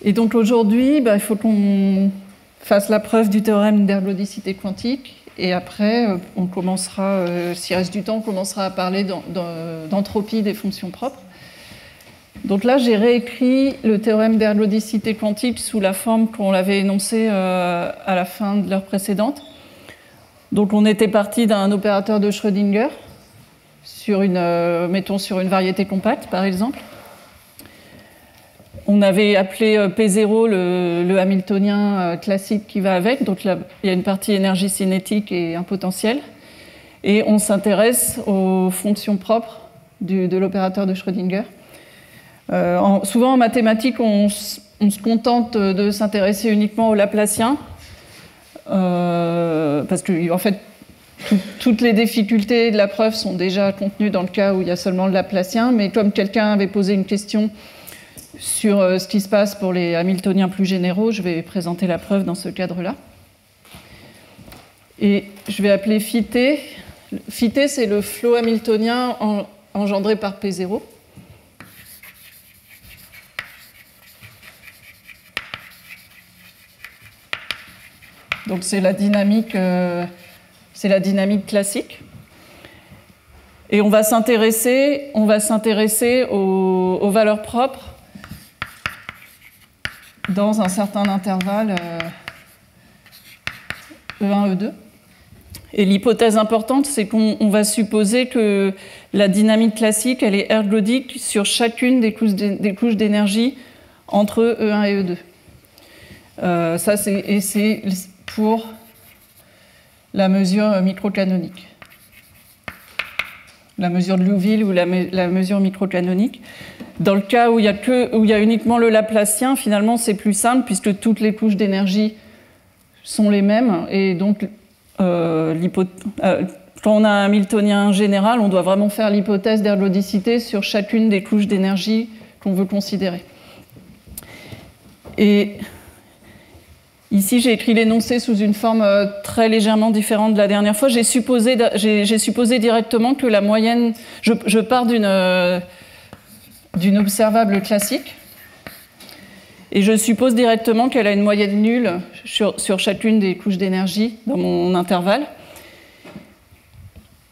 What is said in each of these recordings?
Et donc aujourd'hui, il faut qu'on fasse la preuve du théorème d'ergodicité quantique. Et après, on commencera, s'il reste du temps, on commencera à parler d'entropie des fonctions propres. Donc là, j'ai réécrit le théorème d'ergodicité quantique sous la forme qu'on l'avait énoncé à la fin de l'heure précédente. Donc on était parti d'un opérateur de Schrödinger, mettons sur une variété compacte, par exemple. On avait appelé P0 le hamiltonien classique qui va avec, donc là, il y a une partie énergie cinétique et un potentiel. Et on s'intéresse aux fonctions propres de l'opérateur de Schrödinger. Souvent en mathématiques, on se contente de s'intéresser uniquement aux Laplaciens, parce que en fait, toutes les difficultés de la preuve sont déjà contenues dans le cas où il y a seulement le Laplacien, mais comme quelqu'un avait posé une question sur ce qui se passe pour les hamiltoniens plus généraux, je vais présenter la preuve dans ce cadre-là. Et je vais appeler phi-t. Phi-t, c'est le flot hamiltonien engendré par P0. Donc c'est la dynamique classique. Et on va s'intéresser aux valeurs propres dans un certain intervalle E1, E2. Et l'hypothèse importante, c'est qu'on va supposer que la dynamique classique, elle est ergodique sur chacune des couches d'énergie entre E1 et E2. Ça, c'est pour la mesure microcanonique. La mesure de Liouville ou la mesure microcanonique. Dans le cas où il y a uniquement le Laplacien, finalement, c'est plus simple puisque toutes les couches d'énergie sont les mêmes. Et donc, quand on a un hamiltonien général, on doit vraiment faire l'hypothèse d'ergodicité sur chacune des couches d'énergie qu'on veut considérer. Et ici, j'ai écrit l'énoncé sous une forme très légèrement différente de la dernière fois. J'ai supposé directement que la moyenne... Je pars d'une observable classique, et je suppose directement qu'elle a une moyenne nulle sur chacune des couches d'énergie dans mon intervalle.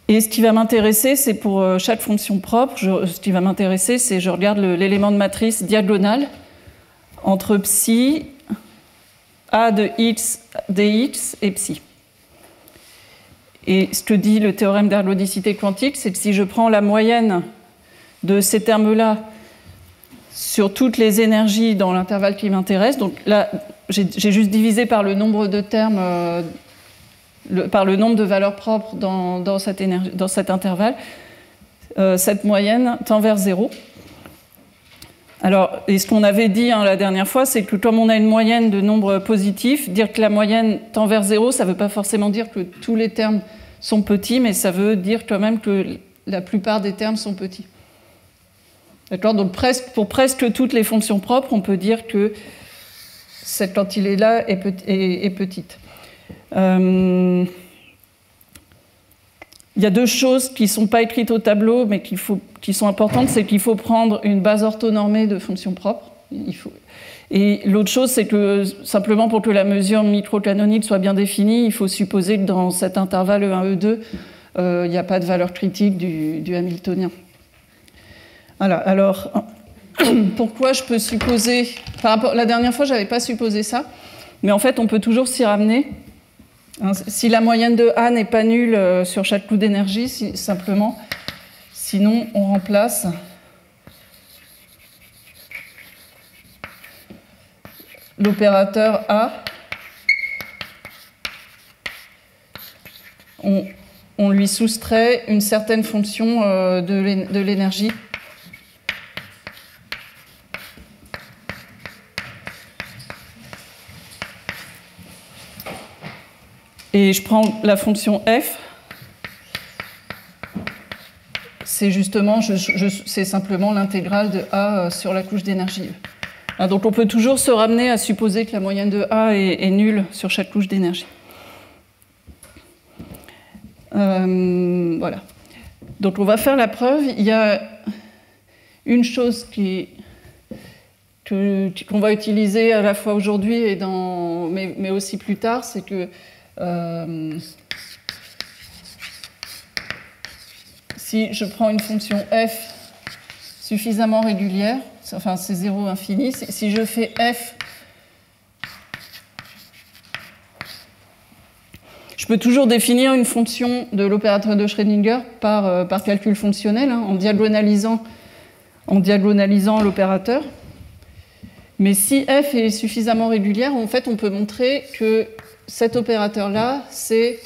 Et ce qui va m'intéresser, c'est pour chaque fonction propre, ce qui va m'intéresser, c'est je regarde l'élément de matrice diagonal entre psi, A de x, dx et psi. Et ce que dit le théorème d'ergodicité quantique, c'est que si je prends la moyenne de ces termes-là sur toutes les énergies dans l'intervalle qui m'intéresse, donc là, j'ai juste divisé par le nombre de termes, par le nombre de valeurs propres dans cet intervalle, cette moyenne tend vers 0. Alors, et ce qu'on avait dit la dernière fois, c'est que comme on a une moyenne de nombres positifs, dire que la moyenne tend vers 0, ça ne veut pas forcément dire que tous les termes sont petits, mais ça veut dire quand même que la plupart des termes sont petits. D'accord ? Donc pour presque toutes les fonctions propres, on peut dire que cette quantité-là est petite. Il y a deux choses qui ne sont pas écrites au tableau, mais qui sont importantes. C'est qu'il faut prendre une base orthonormée de fonctions propres. Et l'autre chose, c'est que simplement pour que la mesure microcanonique soit bien définie, il faut supposer que dans cet intervalle E1, E2, il n'y a pas de valeur critique du hamiltonien. Voilà. Alors, pourquoi je peux supposer... la dernière fois, je n'avais pas supposé ça, mais en fait, on peut toujours s'y ramener. Si la moyenne de A n'est pas nulle sur chaque coup d'énergie, simplement, sinon on remplace l'opérateur A, on lui soustrait une certaine fonction de l'énergie. Et je prends la fonction f, c'est justement, c'est simplement l'intégrale de A sur la couche d'énergie E. Donc on peut toujours se ramener à supposer que la moyenne de A est nulle sur chaque couche d'énergie. Voilà. Donc on va faire la preuve. Il y a une chose que qu'on va utiliser à la fois aujourd'hui mais aussi plus tard, c'est que si je prends une fonction f suffisamment régulière, enfin c'est 0 infini, si je fais f, je peux toujours définir une fonction de l'opérateur de Schrödinger par calcul fonctionnel, hein, en diagonalisant l'opérateur. Mais si f est suffisamment régulière, en fait, on peut montrer que cet opérateur-là, c'est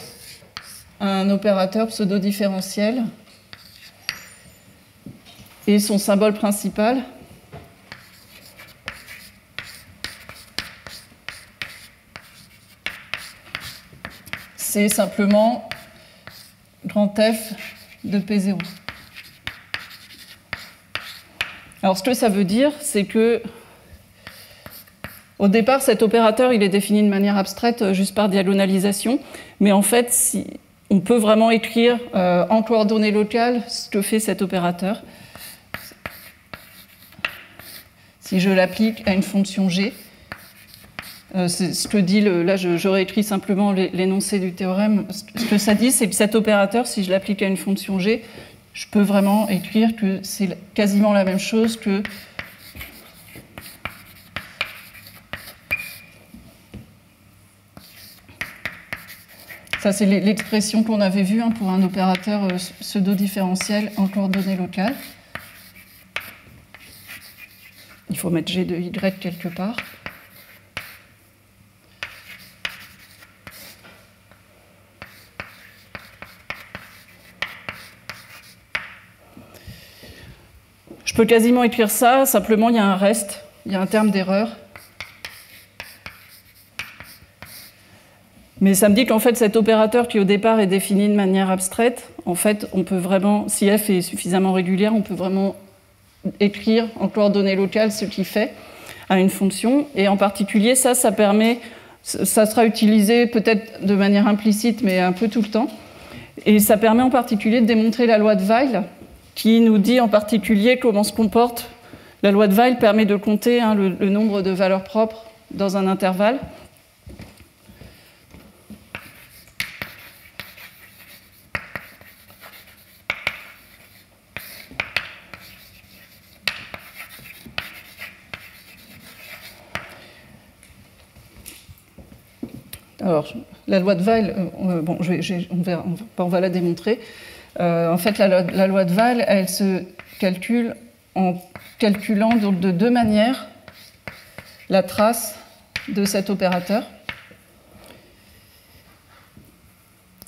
un opérateur pseudo-différentiel. Et son symbole principal, c'est simplement grand F de P0. Alors, ce que ça veut dire, c'est que au départ, cet opérateur, il est défini de manière abstraite juste par diagonalisation, mais en fait, on peut vraiment écrire en coordonnées locales ce que fait cet opérateur. Si je l'applique à une fonction g, c'est ce que dit là, je réécris simplement l'énoncé du théorème. Ce que ça dit, c'est que cet opérateur, si je l'applique à une fonction g, je peux vraiment écrire que c'est quasiment la même chose que ça, c'est l'expression qu'on avait vue hein, pour un opérateur pseudo-différentiel en coordonnées locales. Il faut mettre g de y quelque part. Je peux quasiment écrire ça, simplement il y a un reste, il y a un terme d'erreur. Mais ça me dit qu'en fait cet opérateur qui au départ est défini de manière abstraite, en fait on peut vraiment, si f est suffisamment régulière, on peut vraiment écrire en coordonnées locales ce qu'il fait à une fonction. Et en particulier, ça permet, ça sera utilisé peut-être de manière implicite, mais un peu tout le temps. Et ça permet en particulier de démontrer la loi de Weil, qui nous dit en particulier comment se comporte. La loi de Weil permet de compter hein, le nombre de valeurs propres dans un intervalle. Alors, la loi de Weil, bon, on va la démontrer. En fait, la loi de Weil, elle se calcule en calculant donc, de deux manières la trace de cet opérateur.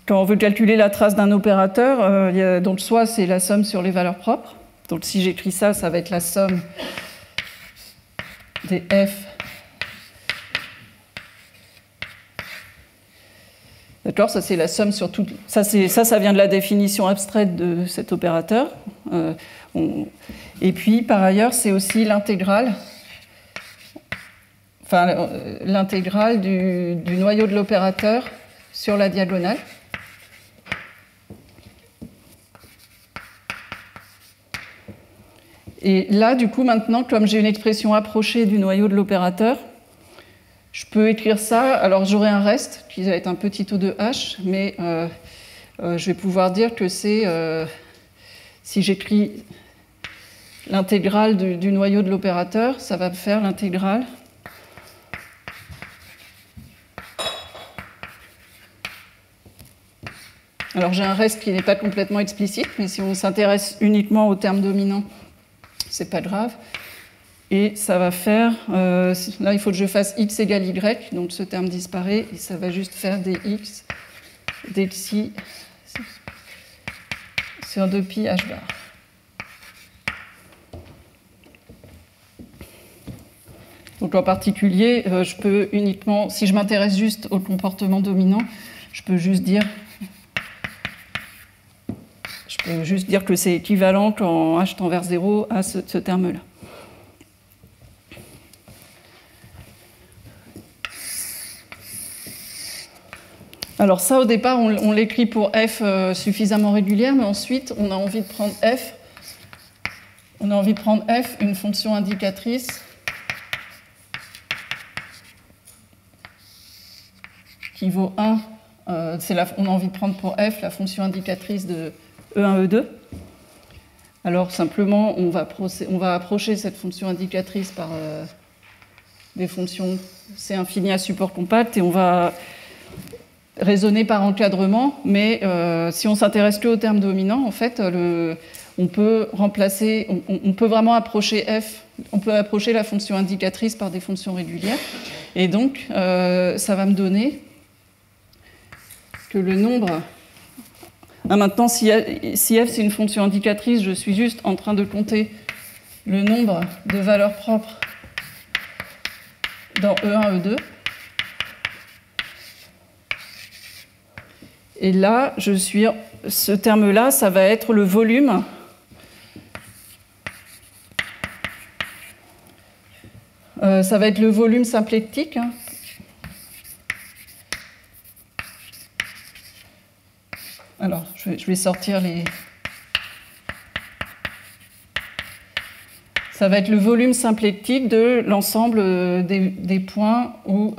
Quand on veut calculer la trace d'un opérateur, donc soit c'est la somme sur les valeurs propres. Donc si j'écris ça, ça va être la somme des f. D'accord, ça c'est la somme sur tout. Ça vient de la définition abstraite de cet opérateur. Et puis par ailleurs, c'est aussi l'intégrale. Enfin, l'intégrale du noyau de l'opérateur sur la diagonale. Et là, du coup, maintenant, comme j'ai une expression approchée du noyau de l'opérateur, je peux écrire ça. Alors, j'aurai un reste qui va être un petit O de H, mais je vais pouvoir dire que c'est, si j'écris l'intégrale du noyau de l'opérateur, ça va me faire l'intégrale Alors j'ai un reste qui n'est pas complètement explicite, mais si on s'intéresse uniquement au terme dominant, c'est pas grave. Et ça va faire, là il faut que je fasse x égale y, donc ce terme disparaît, et ça va juste faire des x, des xi sur 2pi h bar. Donc en particulier, je peux uniquement, si je m'intéresse juste au comportement dominant, je peux juste dire que c'est équivalent quand h tend vers 0 à ce terme-là. Alors ça, au départ, on l'écrit pour f suffisamment régulière, mais ensuite, on a envie de prendre f, une fonction indicatrice qui vaut 1, on a envie de prendre pour f la fonction indicatrice de E1, E2. Alors simplement, on va approcher cette fonction indicatrice par des fonctions C infini à support compact et on va raisonner par encadrement, mais si on s'intéresse que au terme dominant, en fait, on peut vraiment approcher f, on peut approcher la fonction indicatrice par des fonctions régulières, et donc ça va me donner que le nombre... maintenant, si f c'est une fonction indicatrice, je suis juste en train de compter le nombre de valeurs propres dans E1, E2. Et là, ce terme-là, ça va être le volume ça va être le volume symplectique. Alors, je vais sortir les... Ça va être le volume symplectique de l'ensemble des points où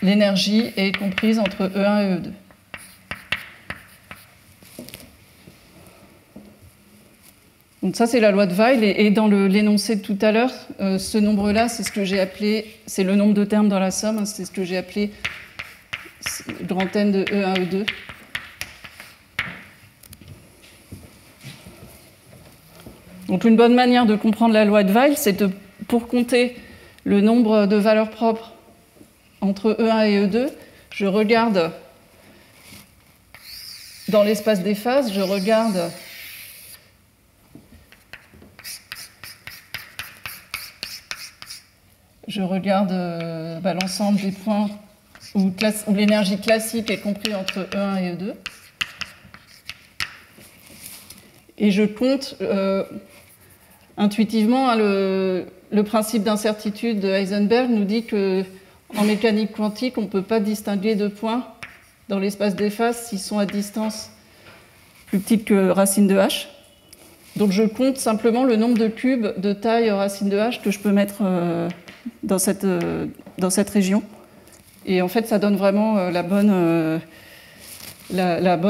l'énergie est comprise entre E1 et E2. Donc ça, c'est la loi de Weil. Et dans l'énoncé de tout à l'heure, ce nombre-là, c'est ce que j'ai appelé... C'est le nombre de termes dans la somme, hein, c'est ce que j'ai appelé grand N de E1, E2. Donc une bonne manière de comprendre la loi de Weil, c'est pour compter le nombre de valeurs propres entre E1 et E2, je regarde dans l'espace des phases, je regarde l'ensemble des points où l'énergie classique est comprise entre E1 et E2. Et je compte intuitivement, hein, le principe d'incertitude de Heisenberg nous dit qu'en mécanique quantique, on ne peut pas distinguer deux points dans l'espace des phases s'ils sont à distance plus petite que racine de h. Donc je compte simplement le nombre de cubes de taille racine de h que je peux mettre dans cette région. Et en fait, ça donne vraiment la bonne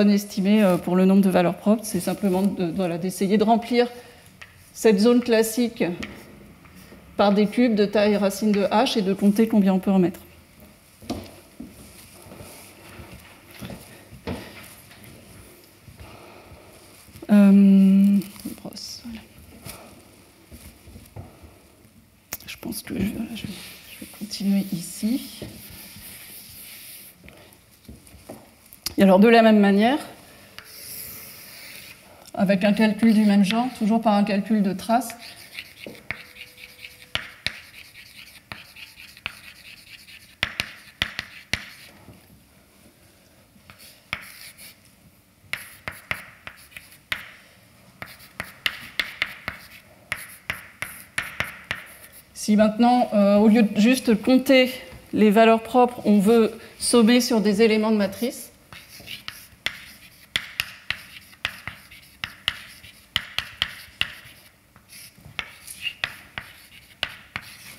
estimée pour le nombre de valeurs propres. C'est simplement d'essayer de remplir cette zone classique par des cubes de taille racine de h et de compter combien on peut en mettre. Je pense que je vais continuer ici. Et alors, de la même manière, avec un calcul du même genre, toujours par un calcul de trace, si maintenant, au lieu de juste compter les valeurs propres, on veut sommer sur des éléments de matrice,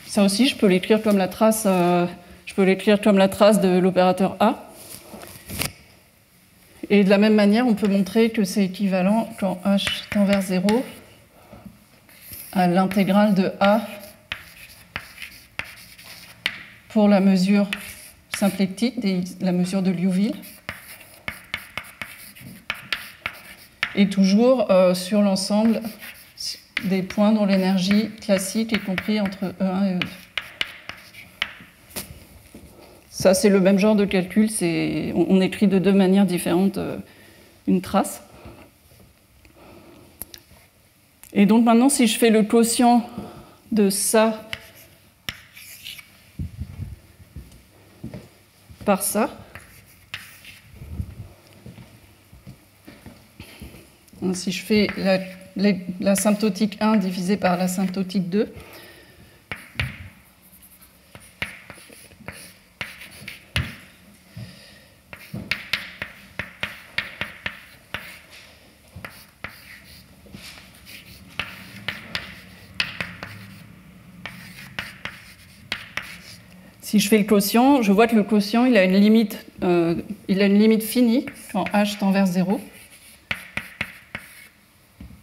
ça aussi, je peux l'écrire comme la trace de l'opérateur A. Et de la même manière, on peut montrer que c'est équivalent quand h tend vers 0 à l'intégrale de A pour la mesure symplectique, la mesure de Liouville, et toujours sur l'ensemble des points dont l'énergie classique est comprise entre E1 et E2. Ça, c'est le même genre de calcul. On écrit de deux manières différentes une trace. Et donc maintenant, si je fais le quotient de ça par ça, si je fais l'asymptotique 1 divisé par l'asymptotique 2, Si je fais le quotient, je vois que le quotient, il a une limite finie quand h tend vers 0,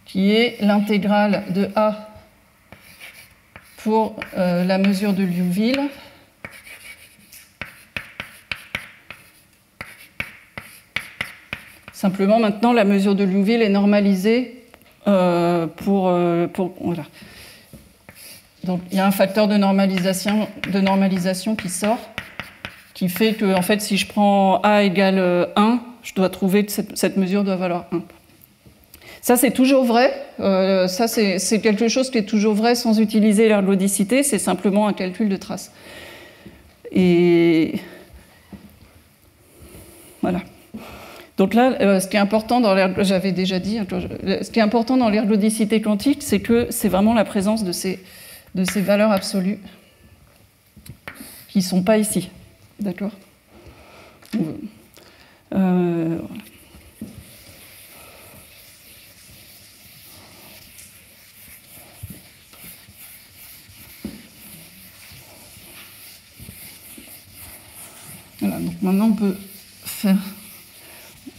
qui est l'intégrale de A pour la mesure de Liouville simplement, maintenant, la mesure de Liouville est normalisée voilà. Donc, il y a un facteur de normalisation qui sort, qui fait que, en fait, si je prends A égale 1, je dois trouver que cette mesure doit valoir 1. Ça, c'est toujours vrai. Ça, c'est quelque chose qui est toujours vrai sans utiliser l'ergodicité. C'est simplement un calcul de trace. Et voilà. Donc là, ce qui est important dans j'avais déjà dit, ce qui est important dans l'ergodicité quantique, c'est que c'est vraiment la présence de ces valeurs absolues qui ne sont pas ici. D'accord ? Voilà. Voilà, donc maintenant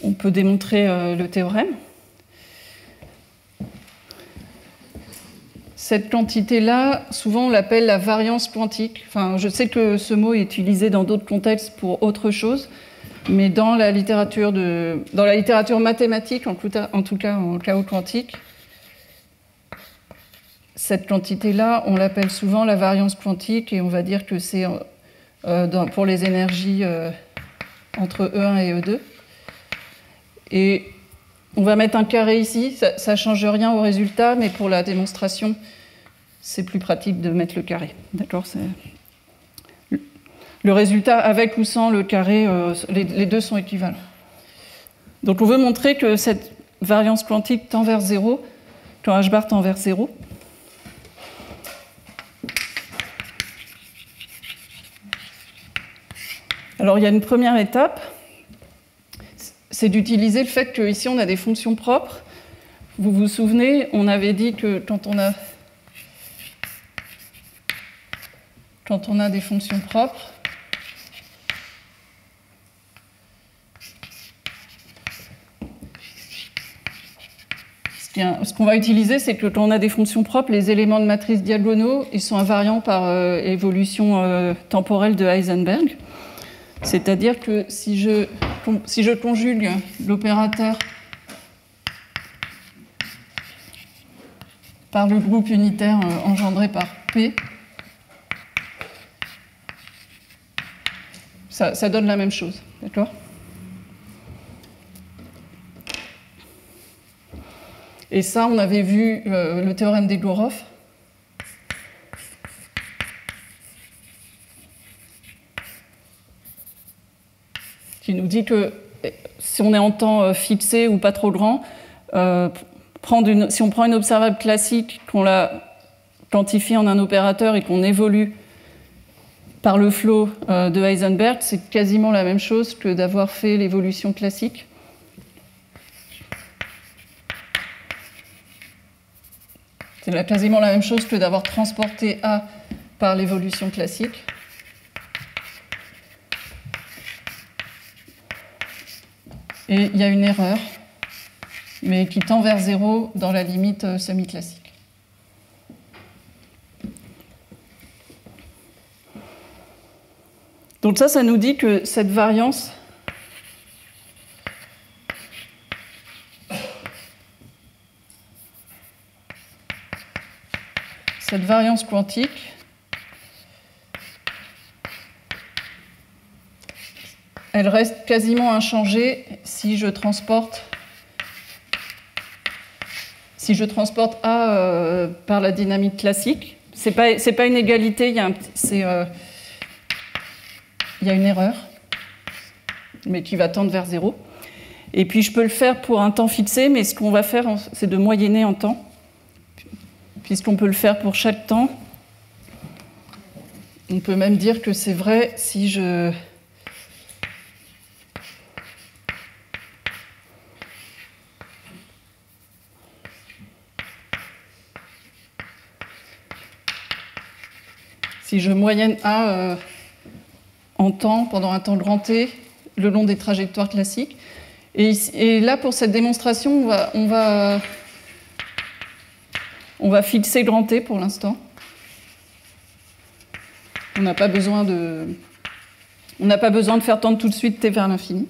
on peut démontrer le théorème. Cette quantité-là, souvent on l'appelle la variance quantique. Enfin, je sais que ce mot est utilisé dans d'autres contextes pour autre chose, mais dans la littérature mathématique, en tout cas en chaos quantique, cette quantité-là, on l'appelle souvent la variance quantique, et on va dire que c'est pour les énergies entre E1 et E2. Et on va mettre un carré ici, ça ne change rien au résultat, mais pour la démonstration, c'est plus pratique de mettre le carré. D'accord ? Le résultat, avec ou sans le carré, les deux sont équivalents. Donc on veut montrer que cette variance quantique tend vers 0, quand h bar tend vers 0. Alors il y a une première étape, c'est d'utiliser le fait qu'ici on a des fonctions propres. Vous vous souvenez, on avait dit que quand on a des fonctions propres, ce qu'on va utiliser, c'est que quand on a des fonctions propres, les éléments de matrice diagonaux, ils sont invariants par évolution temporelle de Heisenberg. C'est-à-dire que si je conjugue l'opérateur par le groupe unitaire engendré par P, ça donne la même chose. D'accord ? Et ça, on avait vu le théorème d'Egorov. Qui nous dit que si on est en temps fixé ou pas trop grand, si on prend une observable classique, qu'on la quantifie en un opérateur et qu'on évolue par le flot de Heisenberg, c'est quasiment la même chose que d'avoir fait l'évolution classique. C'est quasiment la même chose que d'avoir transporté A par l'évolution classique. Et il y a une erreur, mais qui tend vers 0 dans la limite semi-classique. Donc ça nous dit que cette variance quantique, elle reste quasiment inchangée si je transporte A par la dynamique classique. C'est pas une égalité, il y a une erreur, mais qui va tendre vers 0. Et puis je peux le faire pour un temps fixé, mais ce qu'on va faire, c'est de moyenner en temps, puisqu'on peut le faire pour chaque temps. On peut même dire que c'est vrai si je moyenne A en temps, pendant un temps grand t, le long des trajectoires classiques. Et là, pour cette démonstration, on va fixer grand t pour l'instant. On n'a pas besoin de faire tendre tout de suite t vers l'infini.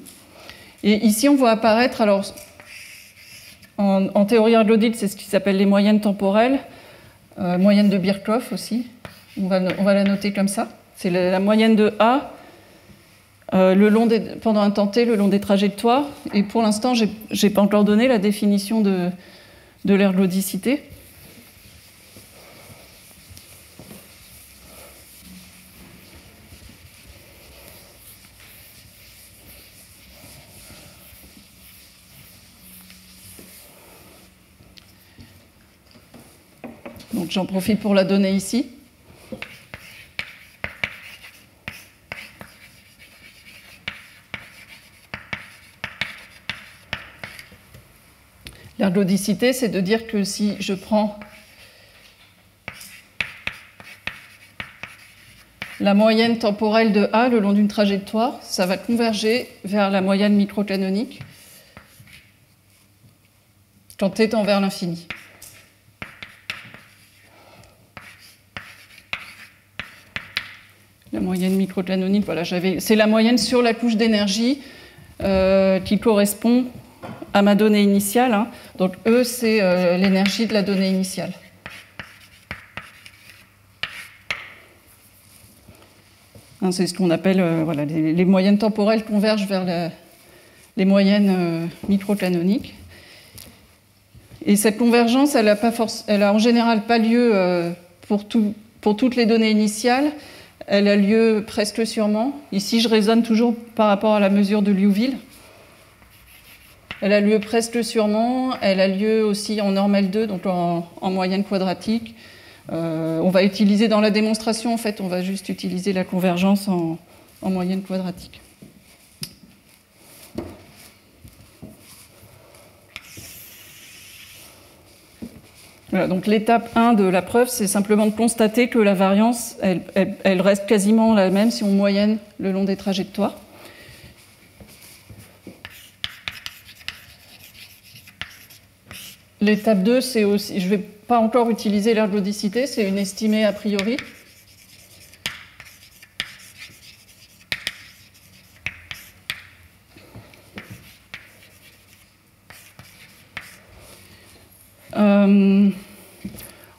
Et ici, on voit apparaître, alors, en théorie ergodite, c'est ce qui s'appelle les moyennes temporelles, moyenne de Birkhoff aussi. On va la noter comme ça. C'est la moyenne de A pendant un temps t, le long des trajectoires. Et pour l'instant, je n'ai pas encore donné la définition de l'ergodicité. Donc j'en profite pour la donner ici. L'ergodicité, c'est de dire que si je prends la moyenne temporelle de A le long d'une trajectoire, ça va converger vers la moyenne microcanonique quand t tend vers l'infini. La moyenne microcanonique, voilà, c'est la moyenne sur la couche d'énergie qui correspond à ma donnée initiale. Hein. Donc E, c'est l'énergie de la donnée initiale. Hein, c'est ce qu'on appelle, voilà, les moyennes temporelles convergent vers les moyennes microcanoniques. Et cette convergence, elle a en général pas lieu pour toutes les données initiales. Elle a lieu presque sûrement. Ici, je raisonne toujours par rapport à la mesure de Liouville. Elle a lieu presque sûrement. Elle a lieu aussi en normale 2, donc en moyenne quadratique. On va utiliser dans la démonstration, en fait, on va juste utiliser la convergence en moyenne quadratique. Voilà, donc l'étape 1 de la preuve, c'est simplement de constater que la variance, elle reste quasiment la même si on moyenne le long des trajectoires. L'étape 2, c'est aussi, je ne vais pas encore utiliser l'ergodicité, c'est une estimée a priori.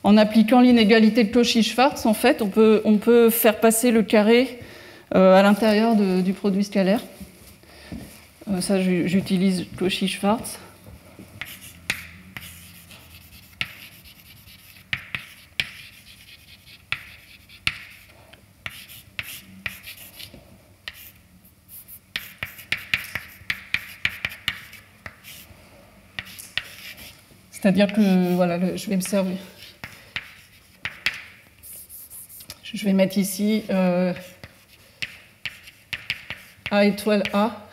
En appliquant l'inégalité de Cauchy-Schwarz, en fait, on peut faire passer le carré à l'intérieur du produit scalaire. Ça, j'utilise Cauchy-Schwarz. C'est-à-dire que, voilà, je vais me servir. Je vais mettre ici A étoile A.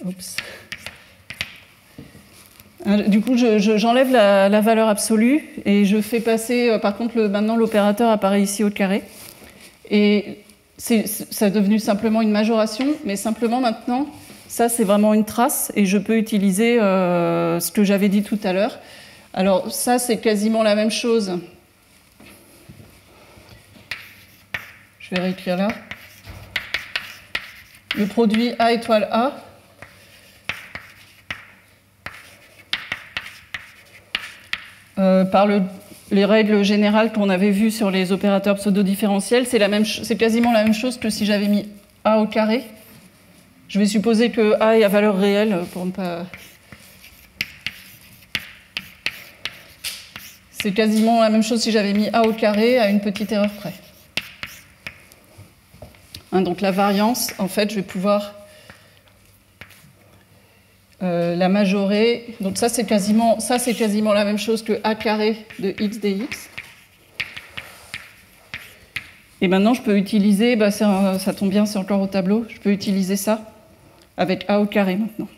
Oups. Du coup, j'enlève la valeur absolue et je fais passer, par contre, maintenant l'opérateur apparaît ici au carré. Et ça est devenu simplement une majoration, mais simplement maintenant, ça c'est vraiment une trace et je peux utiliser ce que j'avais dit tout à l'heure. Alors ça c'est quasiment la même chose. Je vais réécrire là. Le produit A étoile A. Par les règles générales qu'on avait vues sur les opérateurs pseudo-différentiels, c'est quasiment la même chose que si j'avais mis A au carré. Je vais supposer que A est à valeur réelle pour ne pas... C'est quasiment la même chose si j'avais mis A au carré à une petite erreur près. Hein, donc la variance, en fait, je vais pouvoir la majorer. Donc ça, c'est quasiment la même chose que A carré de x dx. Et maintenant, je peux utiliser, ça tombe bien, c'est encore au tableau, je peux utiliser ça avec A au carré maintenant.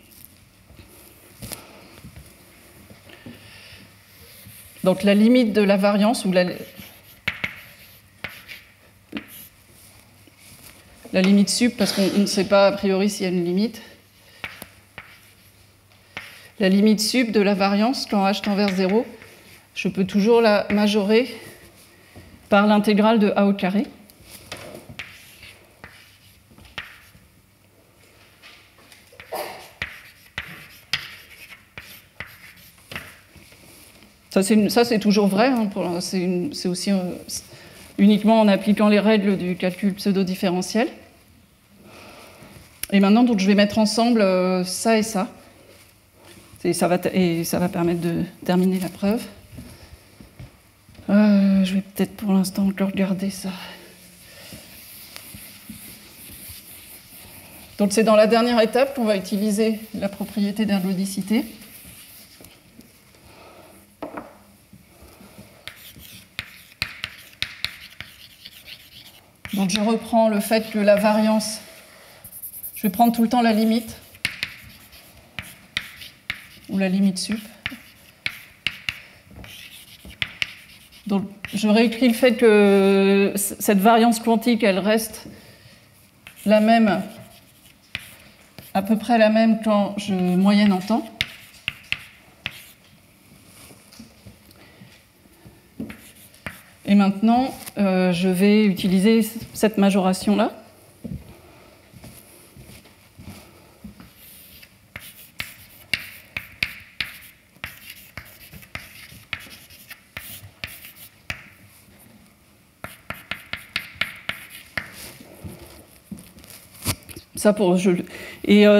Donc la limite de la variance, ou la limite sup, parce qu'on ne sait pas a priori s'il y a une limite. La limite sup de la variance, quand h tend vers 0, je peux toujours la majorer par l'intégrale de a au carré. Ça, c'est toujours vrai. Hein, c'est aussi uniquement en appliquant les règles du calcul pseudo-différentiel. Et maintenant, donc, je vais mettre ensemble ça et ça. Et ça va permettre de terminer la preuve. Je vais peut-être pour l'instant encore regarder ça. Donc c'est dans la dernière étape qu'on va utiliser la propriété d'ergodicité. Donc je reprends le fait que la variance, je vais prendre tout le temps la limite, ou la limite sup. Donc je réécris le fait que cette variance quantique, elle reste la même, à peu près la même quand je moyenne en temps. Et maintenant, je vais utiliser cette majoration-là.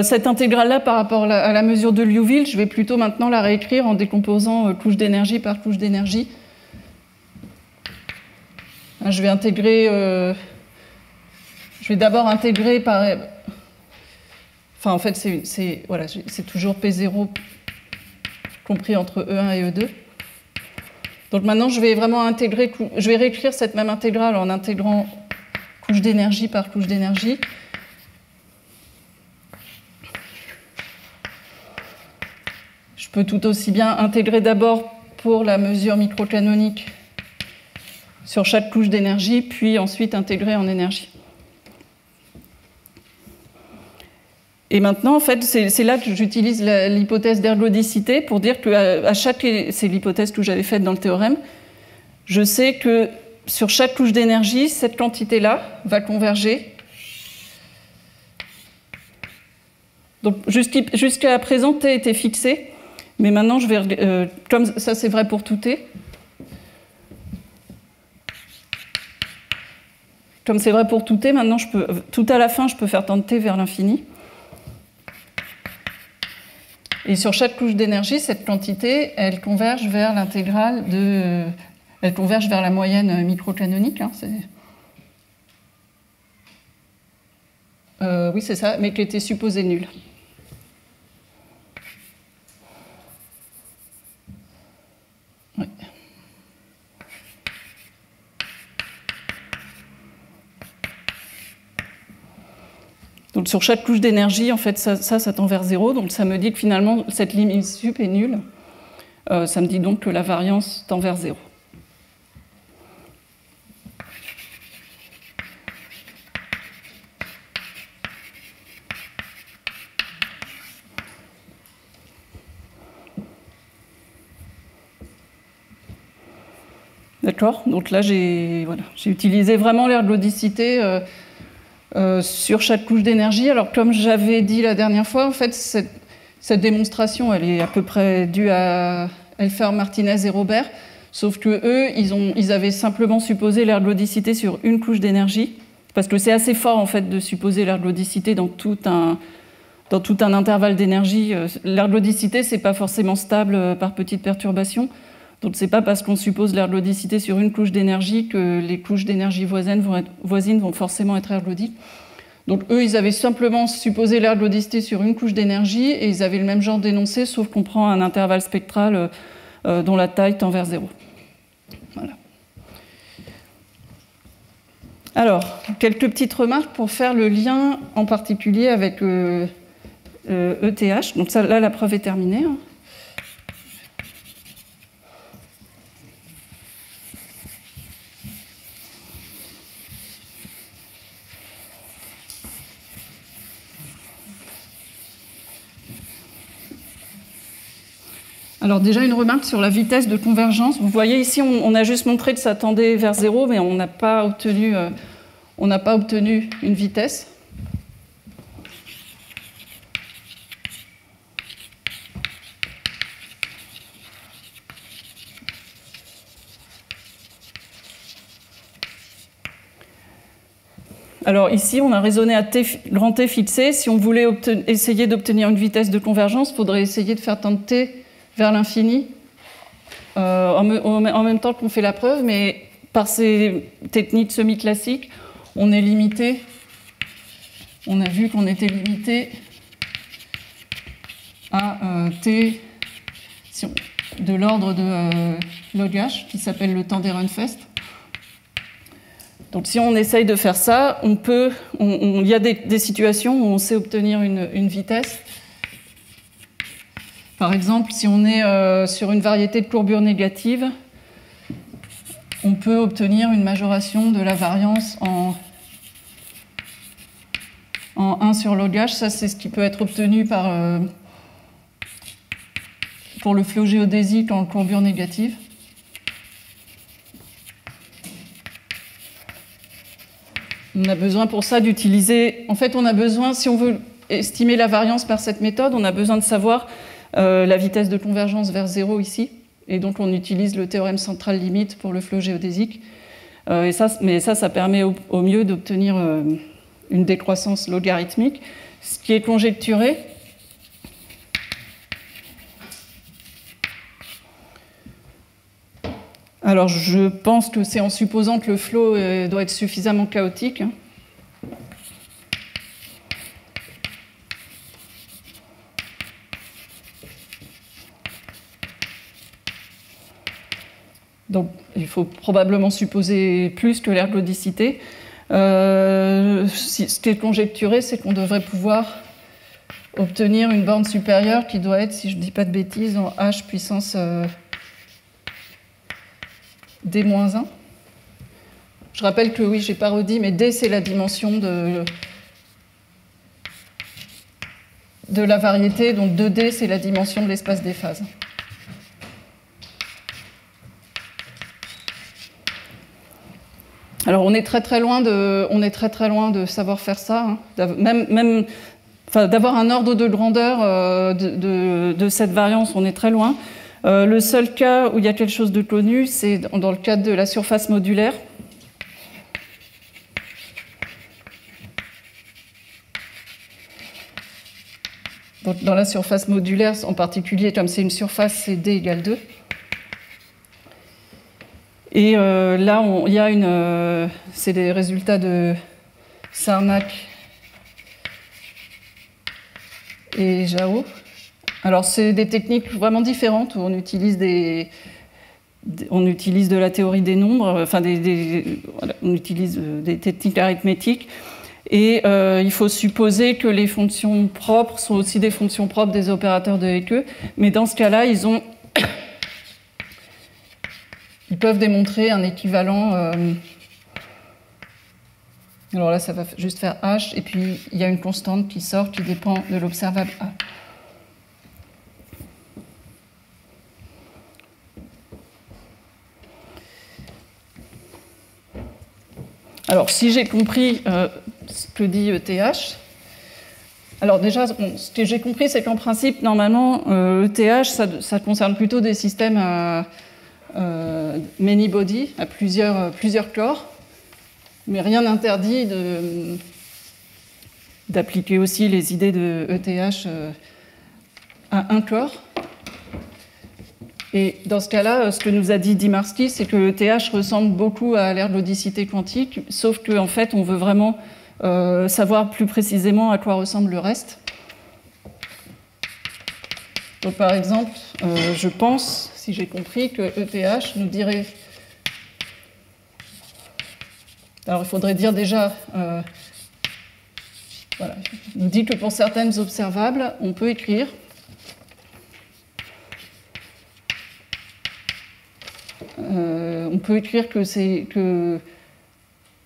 Cette intégrale-là, par rapport à la mesure de Liouville, je vais plutôt maintenant la réécrire en décomposant couche d'énergie par couche d'énergie. Je vais intégrer. Je vais d'abord intégrer par. Enfin, en fait, c'est toujours P0 compris entre E1 et E2. Donc maintenant, je vais vraiment intégrer. Je vais réécrire cette même intégrale en intégrant couche d'énergie par couche d'énergie. Je peux tout aussi bien intégrer d'abord pour la mesure microcanonique sur chaque couche d'énergie, puis ensuite intégrer en énergie. Et maintenant, en fait, c'est là que j'utilise l'hypothèse d'ergodicité pour dire que c'est l'hypothèse que j'avais faite dans le théorème, je sais que sur chaque couche d'énergie, cette quantité-là va converger. Donc jusqu'à présent, T était fixé, mais maintenant, je vais, comme ça c'est vrai pour tout T, comme c'est vrai pour tout T, maintenant, tout à la fin, je peux faire tendre T vers l'infini. Et sur chaque couche d'énergie, cette quantité, elle converge vers l'intégrale de... Elle converge vers la moyenne microcanonique. Hein, oui, c'est ça, mais qui était supposée nulle. Oui. Donc sur chaque couche d'énergie, en fait, ça tend vers 0. Donc ça me dit que finalement, cette limite sup est nulle. Ça me dit donc que la variance tend vers 0. D'accord? Donc là, j'ai utilisé vraiment l'ergodicité sur chaque couche d'énergie. Alors, comme j'avais dit la dernière fois, en fait, cette démonstration, elle est à peu près due à Elfer, Martinez et Robert, sauf que eux, ils avaient simplement supposé l'ergodicité sur une couche d'énergie, parce que c'est assez fort, en fait, de supposer l'ergodicité dans tout un intervalle d'énergie. L'ergodicité, c'est pas forcément stable par petites perturbations. Donc c'est pas parce qu'on suppose l'ergodicité sur une couche d'énergie que les couches d'énergie voisines vont forcément être ergodiques. Donc eux, ils avaient simplement supposé l'ergodicité sur une couche d'énergie et ils avaient le même genre d'énoncé, sauf qu'on prend un intervalle spectral dont la taille tend vers 0. Voilà. Alors, quelques petites remarques pour faire le lien en particulier avec ETH. Donc ça, là, la preuve est terminée. Hein. Alors déjà une remarque sur la vitesse de convergence. Vous voyez ici, on a juste montré que ça tendait vers 0, mais on n'a pas obtenu une vitesse. Alors ici, on a raisonné à grand T fixé. Si on voulait essayer d'obtenir une vitesse de convergence, il faudrait essayer de faire tendre T vers l'infini en même temps qu'on fait la preuve, mais par ces techniques semi-classiques, on est limité. On a vu qu'on était limité à T de l'ordre de log h, qui s'appelle le temps d'Ehrenfest. Donc si on essaye de faire ça, il y a des situations où on sait obtenir une vitesse. Par exemple, si on est sur une variété de courbures négatives, on peut obtenir une majoration de la variance en 1 sur log h. Ça, c'est ce qui peut être obtenu pour le flot géodésique en courbure négative. On a besoin pour ça d'utiliser... En fait, on a besoin, si on veut estimer la variance par cette méthode, on a besoin de savoir la vitesse de convergence vers 0 ici. Et donc, on utilise le théorème central limite pour le flot géodésique. Mais ça permet au mieux d'obtenir une décroissance logarithmique. Ce qui est conjecturé, alors je pense que c'est en supposant que le flot doit être suffisamment chaotique. Donc il faut probablement supposer plus que l'ergodicité. Ce qui est conjecturé, c'est qu'on devrait pouvoir obtenir une borne supérieure qui doit être, si je ne dis pas de bêtises, en h puissance d-1. Je rappelle que oui, j'ai pas redit, mais d c'est la dimension de la variété, donc 2d c'est la dimension de l'espace des phases. Alors on est très très loin de savoir faire ça, hein. Même d'avoir un ordre de grandeur de cette variance, on est très loin. Le seul cas où il y a quelque chose de connu, c'est dans le cadre de la surface modulaire. Donc, dans la surface modulaire, en particulier, comme c'est une surface, c'est d égale 2. Et là, il y a c'est des résultats de Sarnak et Zhao. Alors, c'est des techniques vraiment différentes où on utilise de la théorie des nombres, enfin, on utilise des techniques arithmétiques. Et il faut supposer que les fonctions propres sont aussi des fonctions propres des opérateurs de Hecke. Mais dans ce cas-là, ils peuvent démontrer un équivalent. Alors là, ça va juste faire H, et puis il y a une constante qui sort qui dépend de l'observable A. Alors, si j'ai compris ce que dit ETH, alors déjà, ce que j'ai compris, c'est qu'en principe, normalement, ETH, ça concerne plutôt des systèmes à many body, à plusieurs corps, mais rien n'interdit d'appliquer aussi les idées de ETH à un corps. Et dans ce cas-là, ce que nous a dit Dimarsky, c'est que ETH ressemble beaucoup à l'ergodicité quantique, sauf qu'en fait, on veut vraiment savoir plus précisément à quoi ressemble le reste. Donc par exemple, je pense, si j'ai compris, que ETH nous dirait... Alors il faudrait dire déjà... voilà, il nous dit que pour certaines observables, on peut écrire... on peut écrire que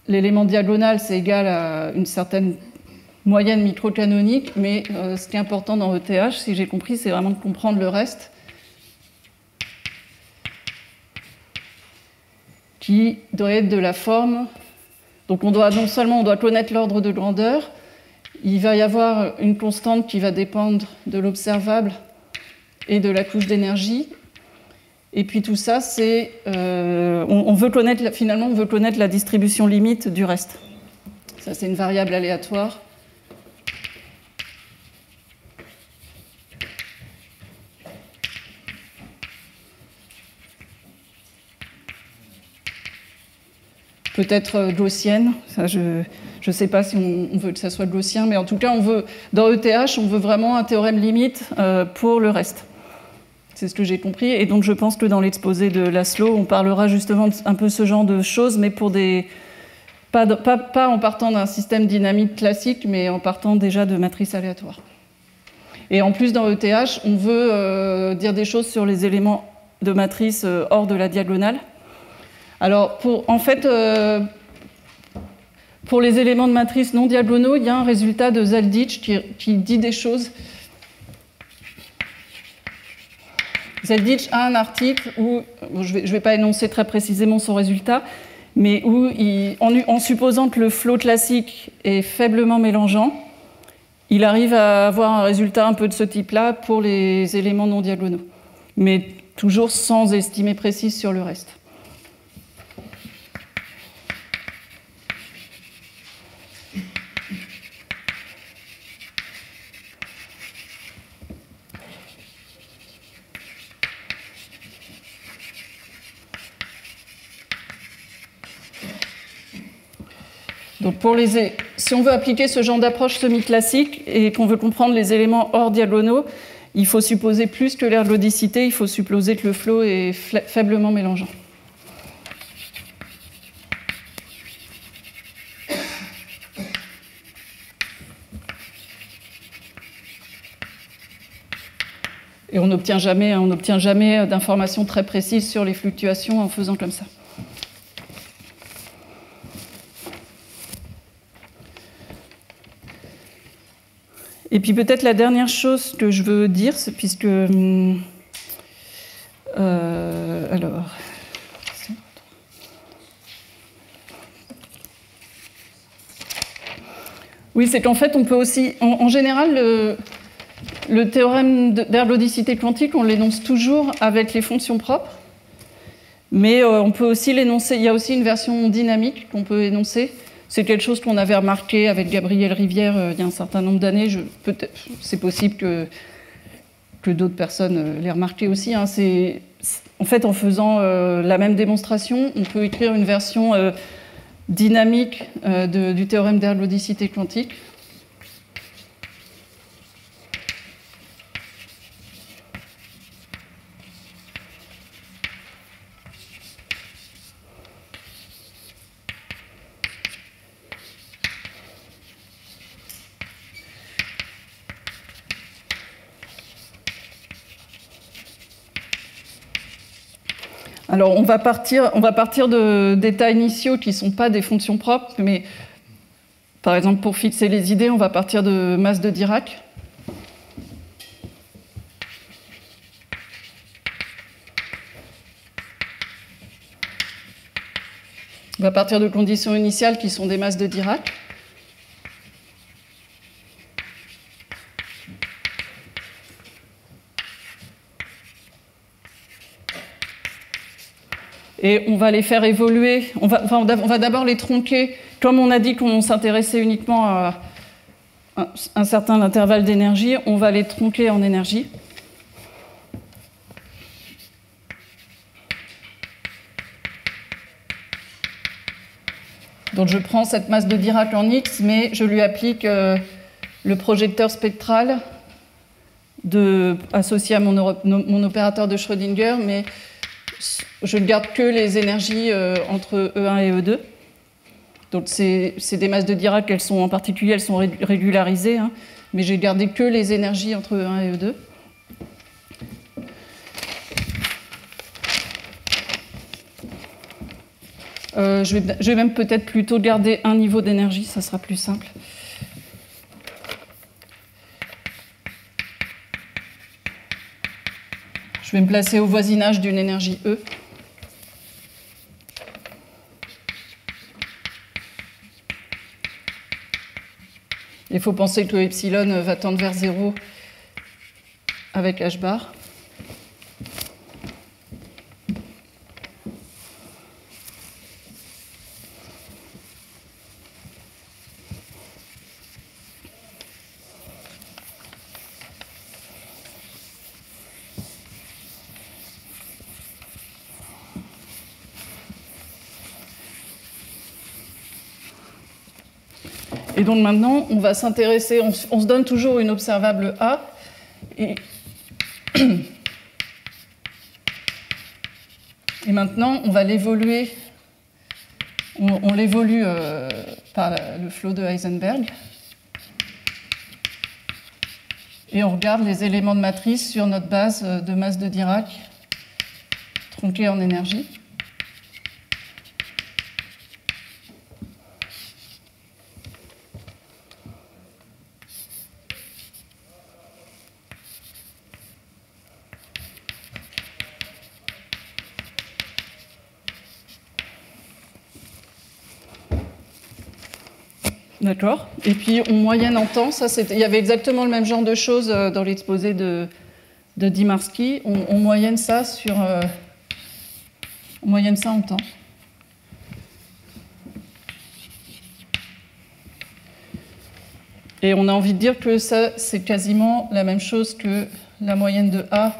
l'élément diagonal, c'est égal à une certaine moyenne microcanonique, mais ce qui est important dans ETH, si j'ai compris, c'est vraiment de comprendre le reste. qui doit être de la forme. Donc non seulement on doit connaître l'ordre de grandeur, il va y avoir une constante qui va dépendre de l'observable et de la couche d'énergie. Et puis tout ça, c'est on veut connaître la distribution limite du reste. Ça, c'est une variable aléatoire. Peut-être gaussienne. Ça, je ne sais pas si on veut que ça soit gaussien, mais en tout cas, dans ETH, on veut vraiment un théorème limite pour le reste. C'est ce que j'ai compris. Et donc, je pense que dans l'exposé de Laszlo, on parlera justement un peu ce genre de choses, mais pour pas en partant d'un système dynamique classique, mais en partant déjà de matrices aléatoires. Et en plus, dans ETH, on veut dire des choses sur les éléments de matrice hors de la diagonale. Alors, pour les éléments de matrice non diagonaux, il y a un résultat de Zelditch qui dit des choses. Zelditch a un article où, je vais pas énoncer très précisément son résultat, mais où, en supposant que le flot classique est faiblement mélangeant, il arrive à avoir un résultat un peu de ce type-là pour les éléments non diagonaux, mais toujours sans estimée précise sur le reste. Donc si on veut appliquer ce genre d'approche semi-classique et qu'on veut comprendre les éléments hors diagonaux, il faut supposer plus que l'ergodicité, il faut supposer que le flot est faiblement mélangeant. Et on n'obtient jamais d'informations très précises sur les fluctuations en faisant comme ça. Et puis peut-être la dernière chose que je veux dire, c'est puisque... alors... Oui, c'est qu'en fait, on peut aussi... En général, le théorème d'ergodicité quantique, on l'énonce toujours avec les fonctions propres, mais on peut aussi l'énoncer... Il y a aussi une version dynamique qu'on peut énoncer. C'est quelque chose qu'on avait remarqué avec Gabriel Rivière il y a un certain nombre d'années. C'est possible que d'autres personnes l'aient remarqué aussi. Hein. En fait, en faisant la même démonstration, on peut écrire une version dynamique du théorème d'ergodicité quantique. Alors, on va partir d'états initiaux qui ne sont pas des fonctions propres, mais par exemple, pour fixer les idées, on va partir de masse de Dirac. On va partir de conditions initiales qui sont des masses de Dirac. Et on va les faire évoluer, on va d'abord les tronquer. Comme on a dit qu'on s'intéressait uniquement à un certain intervalle d'énergie, on va les tronquer en énergie. Donc je prends cette masse de Dirac en X, mais je lui applique le projecteur spectral associé à mon opérateur de Schrödinger, mais je ne garde que les énergies entre E1 et E2. Donc c'est des masses de Dirac, en particulier, elles sont régularisées, hein, mais j'ai gardé que les énergies entre E1 et E2. Je vais même peut-être plutôt garder un niveau d'énergie, ça sera plus simple. Je vais me placer au voisinage d'une énergie E. Il faut penser que epsilon va tendre vers 0 avec h bar. Et donc maintenant, on va s'intéresser, on se donne toujours une observable A, et maintenant, on va l'évoluer, on l'évolue par le flot de Heisenberg, et on regarde les éléments de matrice sur notre base de masse de Dirac tronquée en énergie. D'accord. Et puis on moyenne en temps. Il y avait exactement le même genre de choses dans l'exposé de Dymowski. On moyenne ça on moyenne ça en temps. Et on a envie de dire que ça, c'est quasiment la même chose que la moyenne de A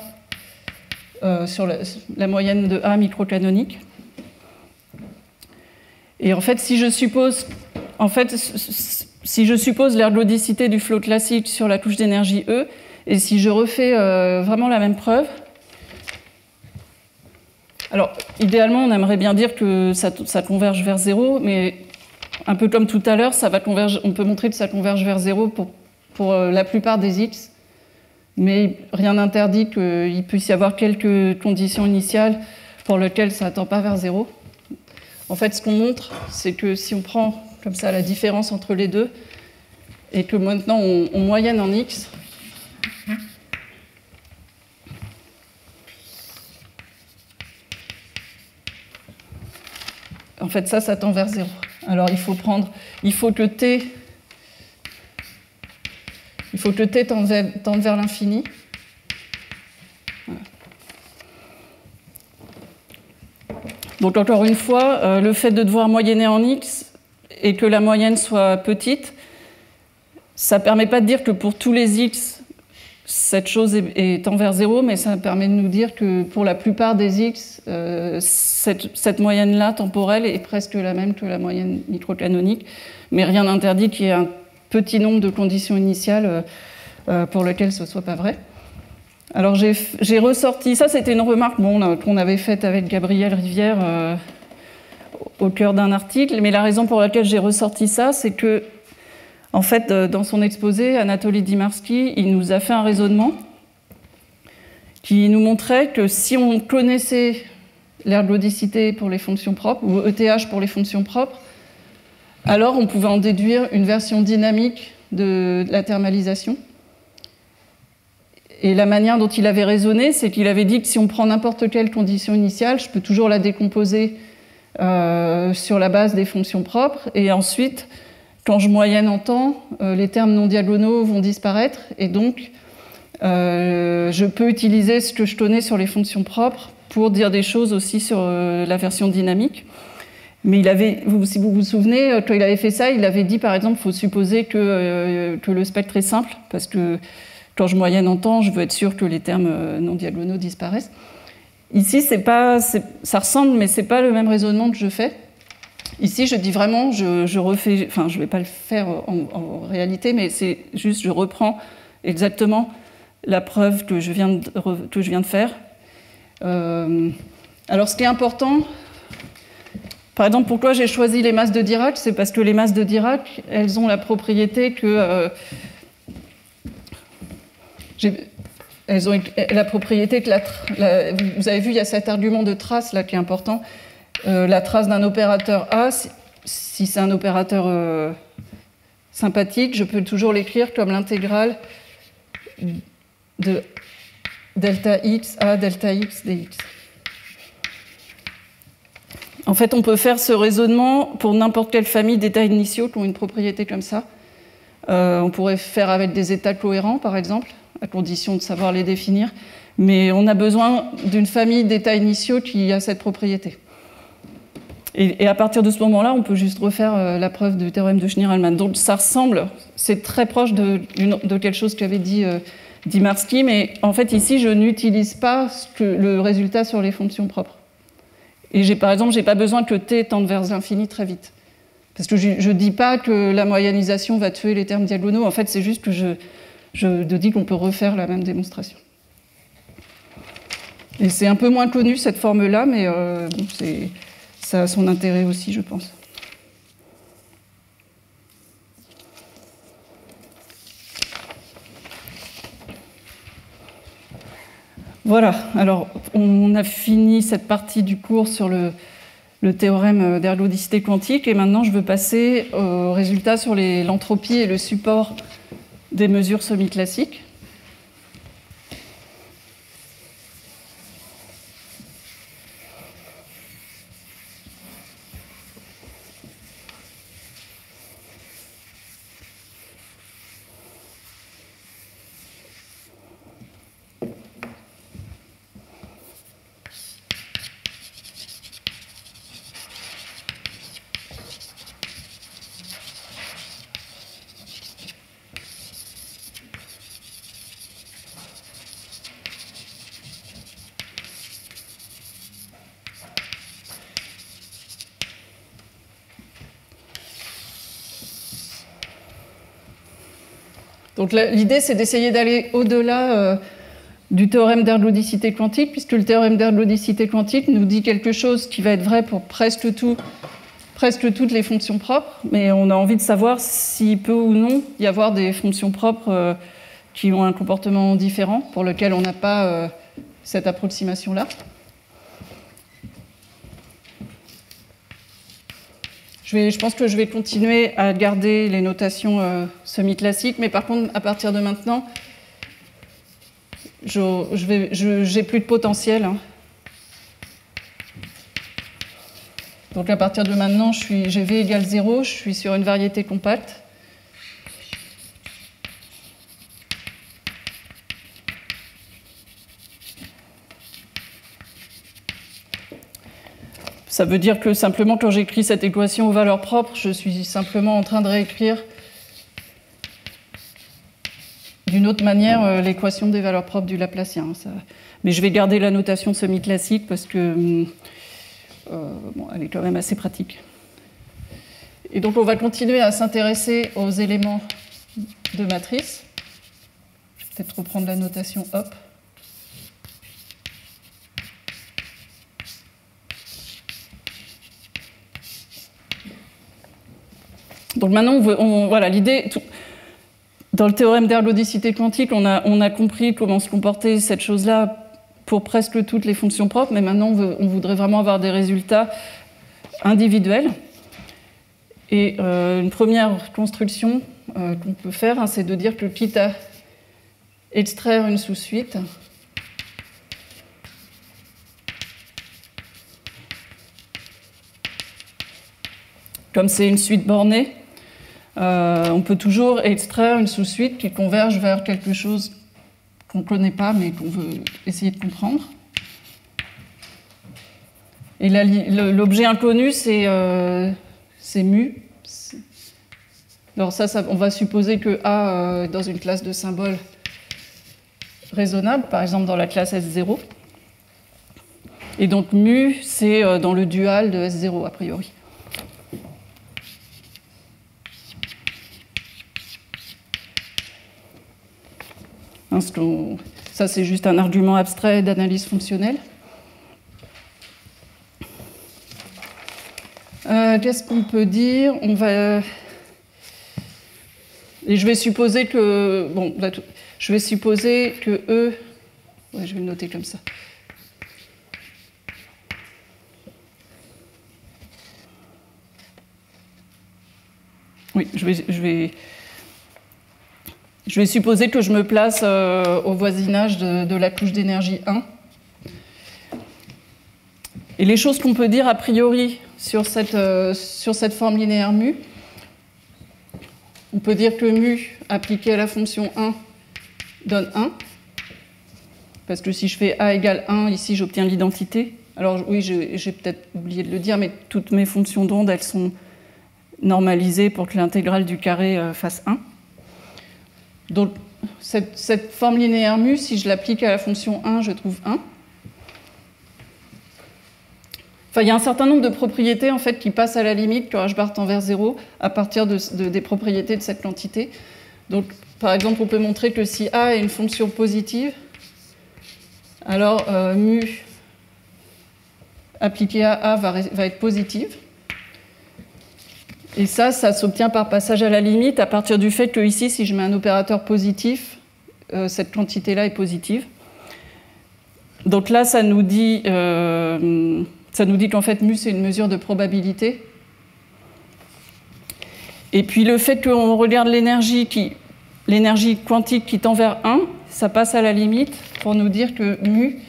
sur la moyenne de A microcanonique. Et en fait, si je suppose l'ergodicité du flot classique sur la couche d'énergie E, et si je refais vraiment la même preuve, alors idéalement on aimerait bien dire que ça converge vers 0, mais un peu comme tout à l'heure, on peut montrer que ça converge vers 0 pour la plupart des X, mais rien n'interdit qu'il puisse y avoir quelques conditions initiales pour lesquelles ça ne tend pas vers 0. En fait, ce qu'on montre, c'est que si on prend comme ça la différence entre les deux, et que maintenant on moyenne en X, en fait ça tend vers 0. Alors il faut que T tende vers l'infini. Voilà. Donc encore une fois, le fait de devoir moyenner en X et que la moyenne soit petite, ça ne permet pas de dire que pour tous les X, cette chose tend vers 0, mais ça permet de nous dire que pour la plupart des X, cette moyenne-là temporelle est presque la même que la moyenne microcanonique, mais rien n'interdit qu'il y ait un petit nombre de conditions initiales pour lesquelles ce ne soit pas vrai. Alors j'ai ressorti, ça c'était une remarque qu'on avait faite avec Gabriel Rivière au cœur d'un article, mais la raison pour laquelle j'ai ressorti ça, c'est que, en fait, dans son exposé, Anatoly Dymowski, il nous a fait un raisonnement qui nous montrait que si on connaissait l'ergodicité pour les fonctions propres, ou ETH pour les fonctions propres, alors on pouvait en déduire une version dynamique de la thermalisation. Et la manière dont il avait raisonné, c'est qu'il avait dit que si on prend n'importe quelle condition initiale, je peux toujours la décomposer sur la base des fonctions propres, et ensuite, quand je moyenne en temps, les termes non diagonaux vont disparaître, et donc je peux utiliser ce que je connais sur les fonctions propres pour dire des choses aussi sur la version dynamique. Mais si vous vous souvenez, quand il avait fait ça, il avait dit par exemple qu'il faut supposer que le spectre est simple, parce que quand je moyenne en temps, je veux être sûr que les termes non diagonaux disparaissent. Ici, ça ressemble, mais ce n'est pas le même raisonnement que je fais. Ici, je dis vraiment, je refais, enfin, je ne vais pas le faire en réalité, mais c'est juste, je reprends exactement la preuve que je viens de faire. Alors, ce qui est important, par exemple, pourquoi j'ai choisi les masses de Dirac, c'est parce que les masses de Dirac, elles ont la propriété que elles ont la propriété que vous avez vu, il y a cet argument de trace là qui est important. La trace d'un opérateur A, si c'est un opérateur sympathique, je peux toujours l'écrire comme l'intégrale de delta x à delta x dx. En fait, on peut faire ce raisonnement pour n'importe quelle famille d'états initiaux qui ont une propriété comme ça. On pourrait faire avec des états cohérents, par exemple, à condition de savoir les définir. Mais on a besoin d'une famille d'états initiaux qui a cette propriété. Et à partir de ce moment-là, on peut juste refaire la preuve du théorème de Schnir-Allman. Donc ça ressemble, c'est très proche de quelque chose qu'avait dit Dimarsky, mais en fait ici, je n'utilise pas le résultat sur les fonctions propres. Et par exemple, je n'ai pas besoin que t tende vers l'infini très vite. Parce que je ne dis pas que la moyennisation va tuer les termes diagonaux. En fait, c'est juste que je dis qu'on peut refaire la même démonstration. Et c'est un peu moins connu, cette forme-là, mais bon, ça a son intérêt aussi, je pense. Voilà, alors on a fini cette partie du cours sur le théorème d'ergodicité quantique, et maintenant je veux passer aux résultats sur l'entropie et le support des mesures semi-classiques. Donc l'idée, c'est d'essayer d'aller au-delà du théorème d'ergodicité quantique, puisque le théorème d'ergodicité quantique nous dit quelque chose qui va être vrai pour presque toutes les fonctions propres, mais on a envie de savoir s'il peut ou non y avoir des fonctions propres qui ont un comportement différent, pour lequel on n'a pas cette approximation-là. Je pense que je vais continuer à garder les notations semi-classiques, mais par contre, à partir de maintenant, j'ai plus de potentiel. Hein. Donc à partir de maintenant, j'ai V égale 0, je suis sur une variété compacte. Ça veut dire que simplement quand j'écris cette équation aux valeurs propres, je suis simplement en train de réécrire d'une autre manière l'équation des valeurs propres du Laplacien. Mais je vais garder la notation semi-classique parce que bon, elle est quand même assez pratique. Et donc on va continuer à s'intéresser aux éléments de matrice. Je vais peut-être reprendre la notation hop. Donc maintenant, voilà, l'idée, dans le théorème d'ergodicité quantique, on a compris comment se comportait cette chose-là pour presque toutes les fonctions propres, mais maintenant, on voudrait vraiment avoir des résultats individuels. Et une première construction qu'on peut faire, hein, c'est de dire que quitte à extraire une sous-suite, comme c'est une suite bornée, on peut toujours extraire une sous-suite qui converge vers quelque chose qu'on ne connaît pas, mais qu'on veut essayer de comprendre. Et l'objet inconnu, c'est mu. Alors ça, on va supposer que A est dans une classe de symboles raisonnable, par exemple dans la classe S0. Et donc mu, c'est dans le dual de S0, a priori. Ça, c'est juste un argument abstrait d'analyse fonctionnelle. Qu'est-ce qu'on peut dire? Et je vais supposer que... Bon, je vais supposer que E... Ouais, je vais le noter comme ça. Oui, je vais supposer que je me place au voisinage de la couche d'énergie 1. Et les choses qu'on peut dire a priori sur cette forme linéaire mu, On peut dire que mu appliqué à la fonction 1 donne 1. Parce que si je fais a égale 1, ici j'obtiens l'identité. Alors oui, j'ai peut-être oublié de le dire, mais toutes mes fonctions d'onde, elles sont normalisées pour que l'intégrale du carré fasse 1. Donc cette forme linéaire mu, si je l'applique à la fonction 1, je trouve 1. Enfin, il y a un certain nombre de propriétés en fait, qui passent à la limite que h bar tend vers 0 à partir des propriétés de cette quantité. Donc, par exemple, on peut montrer que si a est une fonction positive, alors mu appliqué à a va être positive. Et ça s'obtient par passage à la limite à partir du fait que ici, si je mets un opérateur positif, cette quantité-là est positive. Donc là, ça nous dit qu'en fait, mu, c'est une mesure de probabilité. Et puis le fait qu'on regarde l'énergie quantique qui tend vers 1, ça passe à la limite pour nous dire que mu,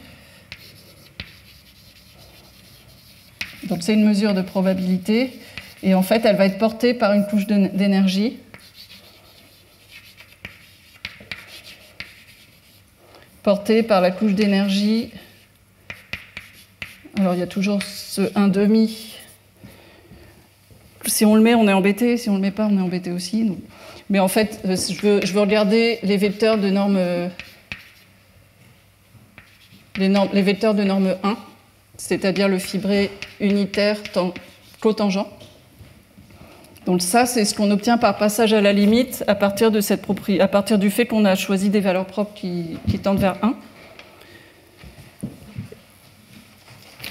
donc c'est une mesure de probabilité, et en fait, elle va être portée par une couche d'énergie. Portée par la couche d'énergie. Alors, il y a toujours ce 1,5. Si on le met, on est embêté. Si on ne le met pas, on est embêté aussi. Donc. Mais en fait, je veux regarder les vecteurs de norme, les vecteurs de norme 1, c'est-à-dire le fibré unitaire cotangent. Donc ça, c'est ce qu'on obtient par passage à la limite à partir du fait qu'on a choisi des valeurs propres qui tendent vers 1.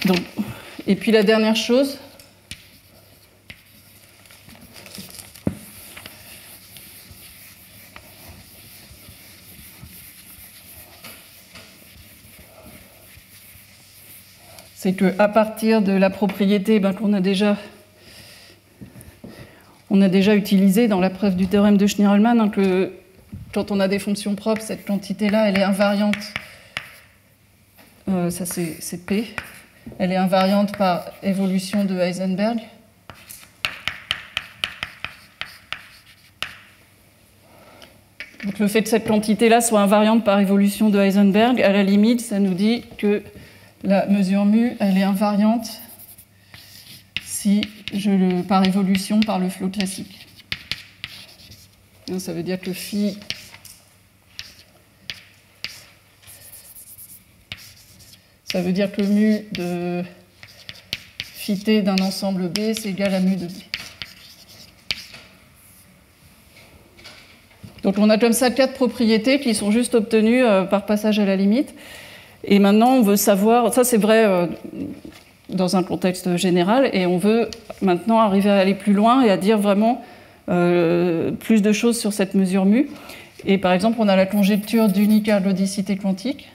Donc, et puis la dernière chose, c'est qu'à partir de la propriété qu'on a déjà utilisée dans la preuve du théorème de Schnirelmann, que quand on a des fonctions propres, cette quantité-là, elle est invariante. Ça, c'est P. Elle est invariante par évolution de Heisenberg. Donc le fait que cette quantité-là soit invariante par évolution de Heisenberg, à la limite, ça nous dit que la mesure mu, elle est invariante si par évolution par le flot classique. Ça veut dire que phi ça veut dire que mu de phi t d'un ensemble B, c'est égal à mu de B. Donc on a comme ça 4 propriétés qui sont juste obtenues par passage à la limite. Et maintenant, on veut savoir, ça c'est vrai dans un contexte général, et on veut maintenant arriver à aller plus loin et à dire vraiment plus de choses sur cette mesure mu. Et par exemple, on a la conjecture d'unicarlodicité quantique.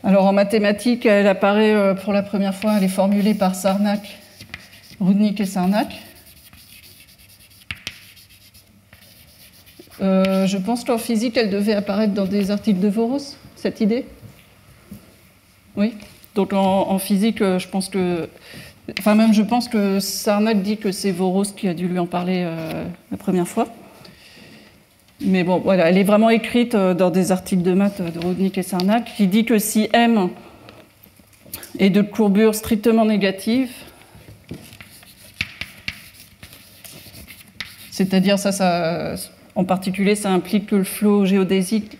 Alors en mathématiques, elle apparaît pour la première fois, elle est formulée par Sarnak, Rudnick et Sarnak. Je pense qu'en physique, elle devait apparaître dans des articles de Voros, cette idée. Oui. Donc en physique, je pense que... Enfin même je pense que Sarnak dit que c'est Voros qui a dû lui en parler la première fois. Mais bon, voilà, elle est vraiment écrite dans des articles de maths de Rudnick et Sarnak, qui dit que si M est de courbure strictement négative, c'est-à-dire ça, en particulier, ça implique que le flot géodésique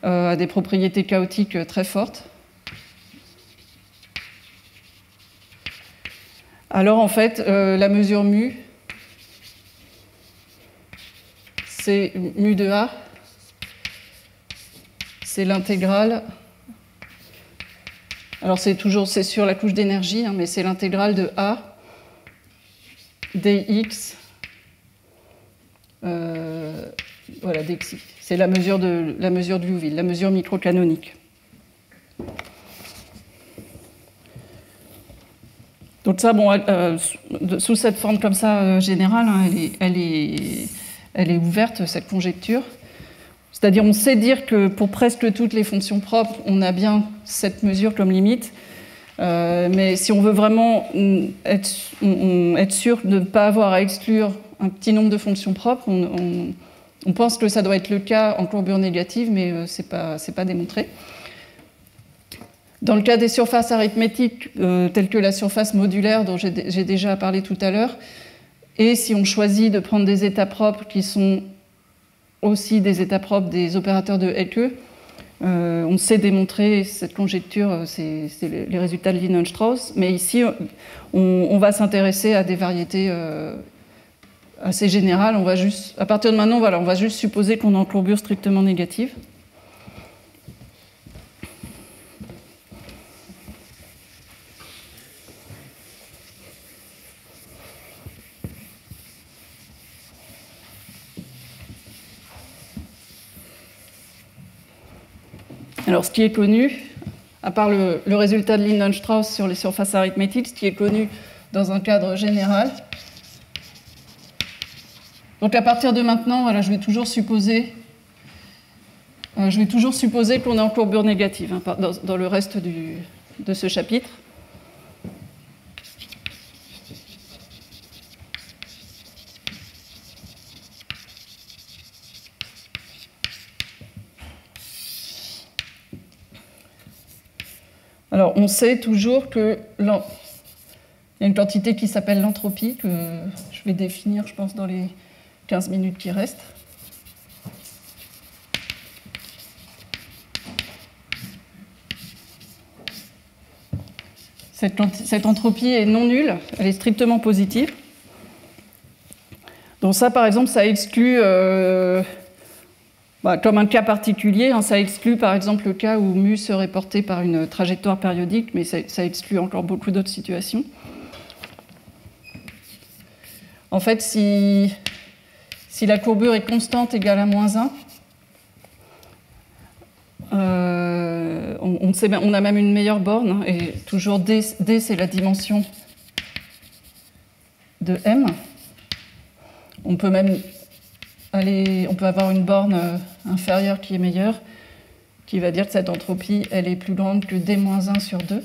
a des propriétés chaotiques très fortes. Alors en fait, la mesure mu, c'est mu de A, c'est l'intégrale. Alors c'est sur la couche d'énergie, mais c'est l'intégrale de A dx. Voilà, dxi. C'est la mesure de Liouville, la mesure microcanonique. Donc ça, bon, sous cette forme comme ça générale, hein, elle est ouverte, cette conjecture. C'est-à-dire, on sait dire que pour presque toutes les fonctions propres, on a bien cette mesure comme limite. Mais si on veut vraiment être sûr de ne pas avoir à exclure un petit nombre de fonctions propres, on pense que ça doit être le cas en courbure négative, mais ce n'est pas démontré. Dans le cas des surfaces arithmétiques, telles que la surface modulaire dont j'ai déjà parlé tout à l'heure, et si on choisit de prendre des états propres qui sont aussi des états propres des opérateurs de Hecke, on sait démontrer cette conjecture, c'est les résultats de Linhenstrauss, mais ici, on va s'intéresser à des variétés assez générales. À partir de maintenant, voilà, on va juste supposer qu'on est en courbure strictement négative. Alors, ce qui est connu, à part le résultat de Linhenstrauss sur les surfaces arithmétiques, ce qui est connu dans un cadre général. Donc, à partir de maintenant, voilà, je vais toujours supposer qu'on est en courbure négative hein, dans le reste de ce chapitre. Alors, on sait toujours qu'il y a une quantité qui s'appelle l'entropie, que je vais définir, je pense, dans les 15 minutes qui restent. Cette entropie est non nulle, elle est strictement positive. Donc ça, par exemple, ça exclut... comme un cas particulier, hein, ça exclut par exemple le cas où mu serait porté par une trajectoire périodique, mais ça exclut encore beaucoup d'autres situations. En fait, si la courbure est constante égale à moins 1, on a même une meilleure borne, hein, et toujours D c'est la dimension de M. On peut même avoir une borne inférieure qui est meilleure, qui va dire que cette entropie, elle est plus grande que D-1 sur 2.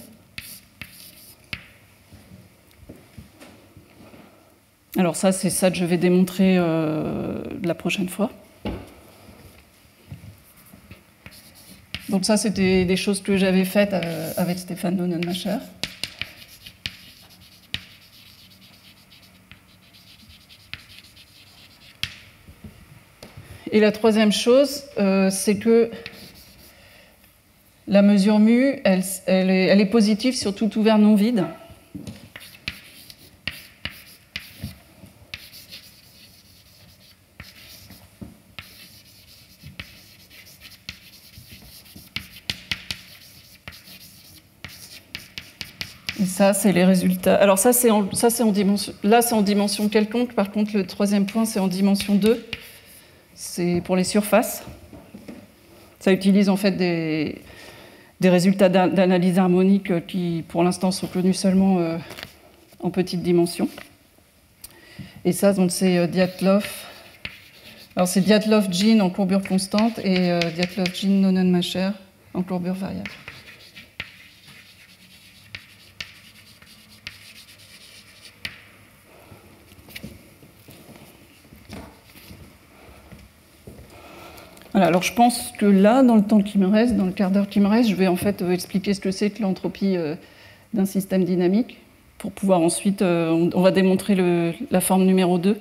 Alors ça, c'est ça que je vais démontrer la prochaine fois. Donc ça, c'était des choses que j'avais faites avec Stéphane Nonnenmacher. Et la troisième chose, c'est que la mesure mu, elle est positive sur tout ouvert non vide. Et ça, c'est les résultats. Alors ça, c'est en dimension. Là, c'est en dimension quelconque. Par contre, le troisième point, c'est en dimension 2. C'est pour les surfaces. Ça utilise en fait des résultats d'analyse harmonique qui, pour l'instant, sont connus seulement en petite dimension. Et ça, donc, c'est Dyatlov. Alors, c'est Dyatlov-Jean en courbure constante et Dyatlov-Jean-Nonnenmacher en courbure variable. Voilà, alors je pense que là, dans le temps qui me reste, dans le quart d'heure qui me reste, je vais en fait expliquer ce que c'est que l'entropie d'un système dynamique, pour pouvoir ensuite, on va démontrer la forme numéro 2.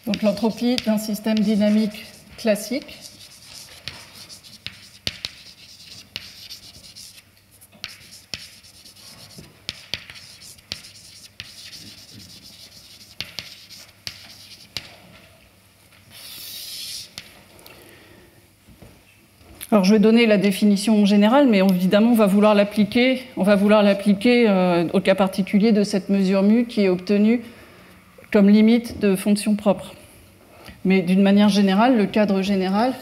Donc l'entropie d'un système dynamique classique. Alors je vais donner la définition générale, mais évidemment on va vouloir l'appliquer au cas particulier de cette mesure mu qui est obtenue comme limite de fonction propre. Mais d'une manière générale, le cadre général,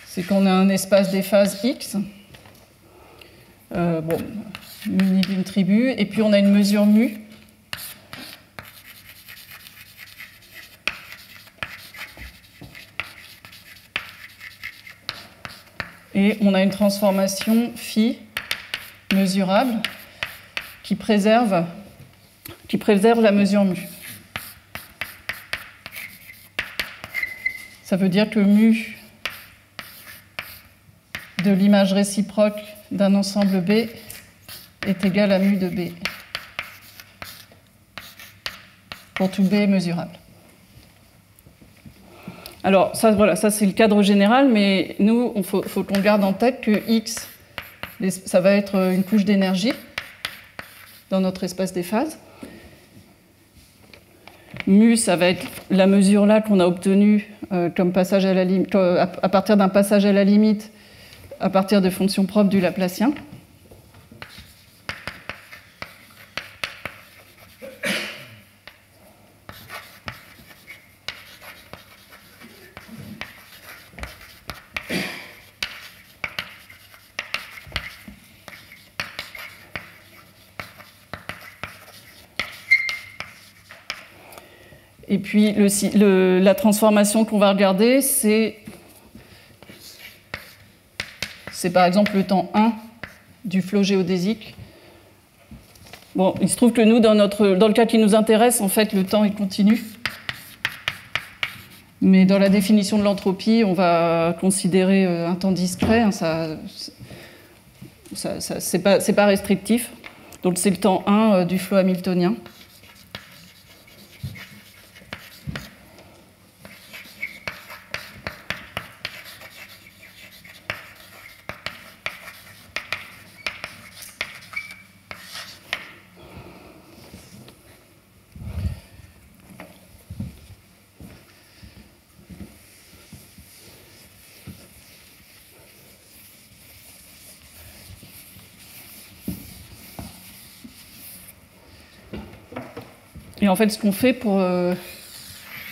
c'est qu'on a un espace des phases X, muni d'une tribu, et puis on a une mesure mu et on a une transformation phi mesurable qui préserve la mesure mu. Ça veut dire que mu de l'image réciproque d'un ensemble B est égal à mu de B pour tout B mesurable. Alors, ça c'est le cadre général, mais nous, il faut qu'on garde en tête que X, ça va être une couche d'énergie dans notre espace des phases. Mu, ça va être la mesure là qu'on a obtenue comme passage à la limite, à partir d'un passage à la limite, à partir de fonctions propres du Laplacien. Et puis la transformation qu'on va regarder, c'est par exemple le temps 1 du flot géodésique. Bon, il se trouve que nous, dans le cas qui nous intéresse, en fait, le temps est continu. Mais dans la définition de l'entropie, on va considérer un temps discret. Hein, c'est pas restrictif. Donc c'est le temps 1 du flot hamiltonien. Et en fait, ce qu'on fait pour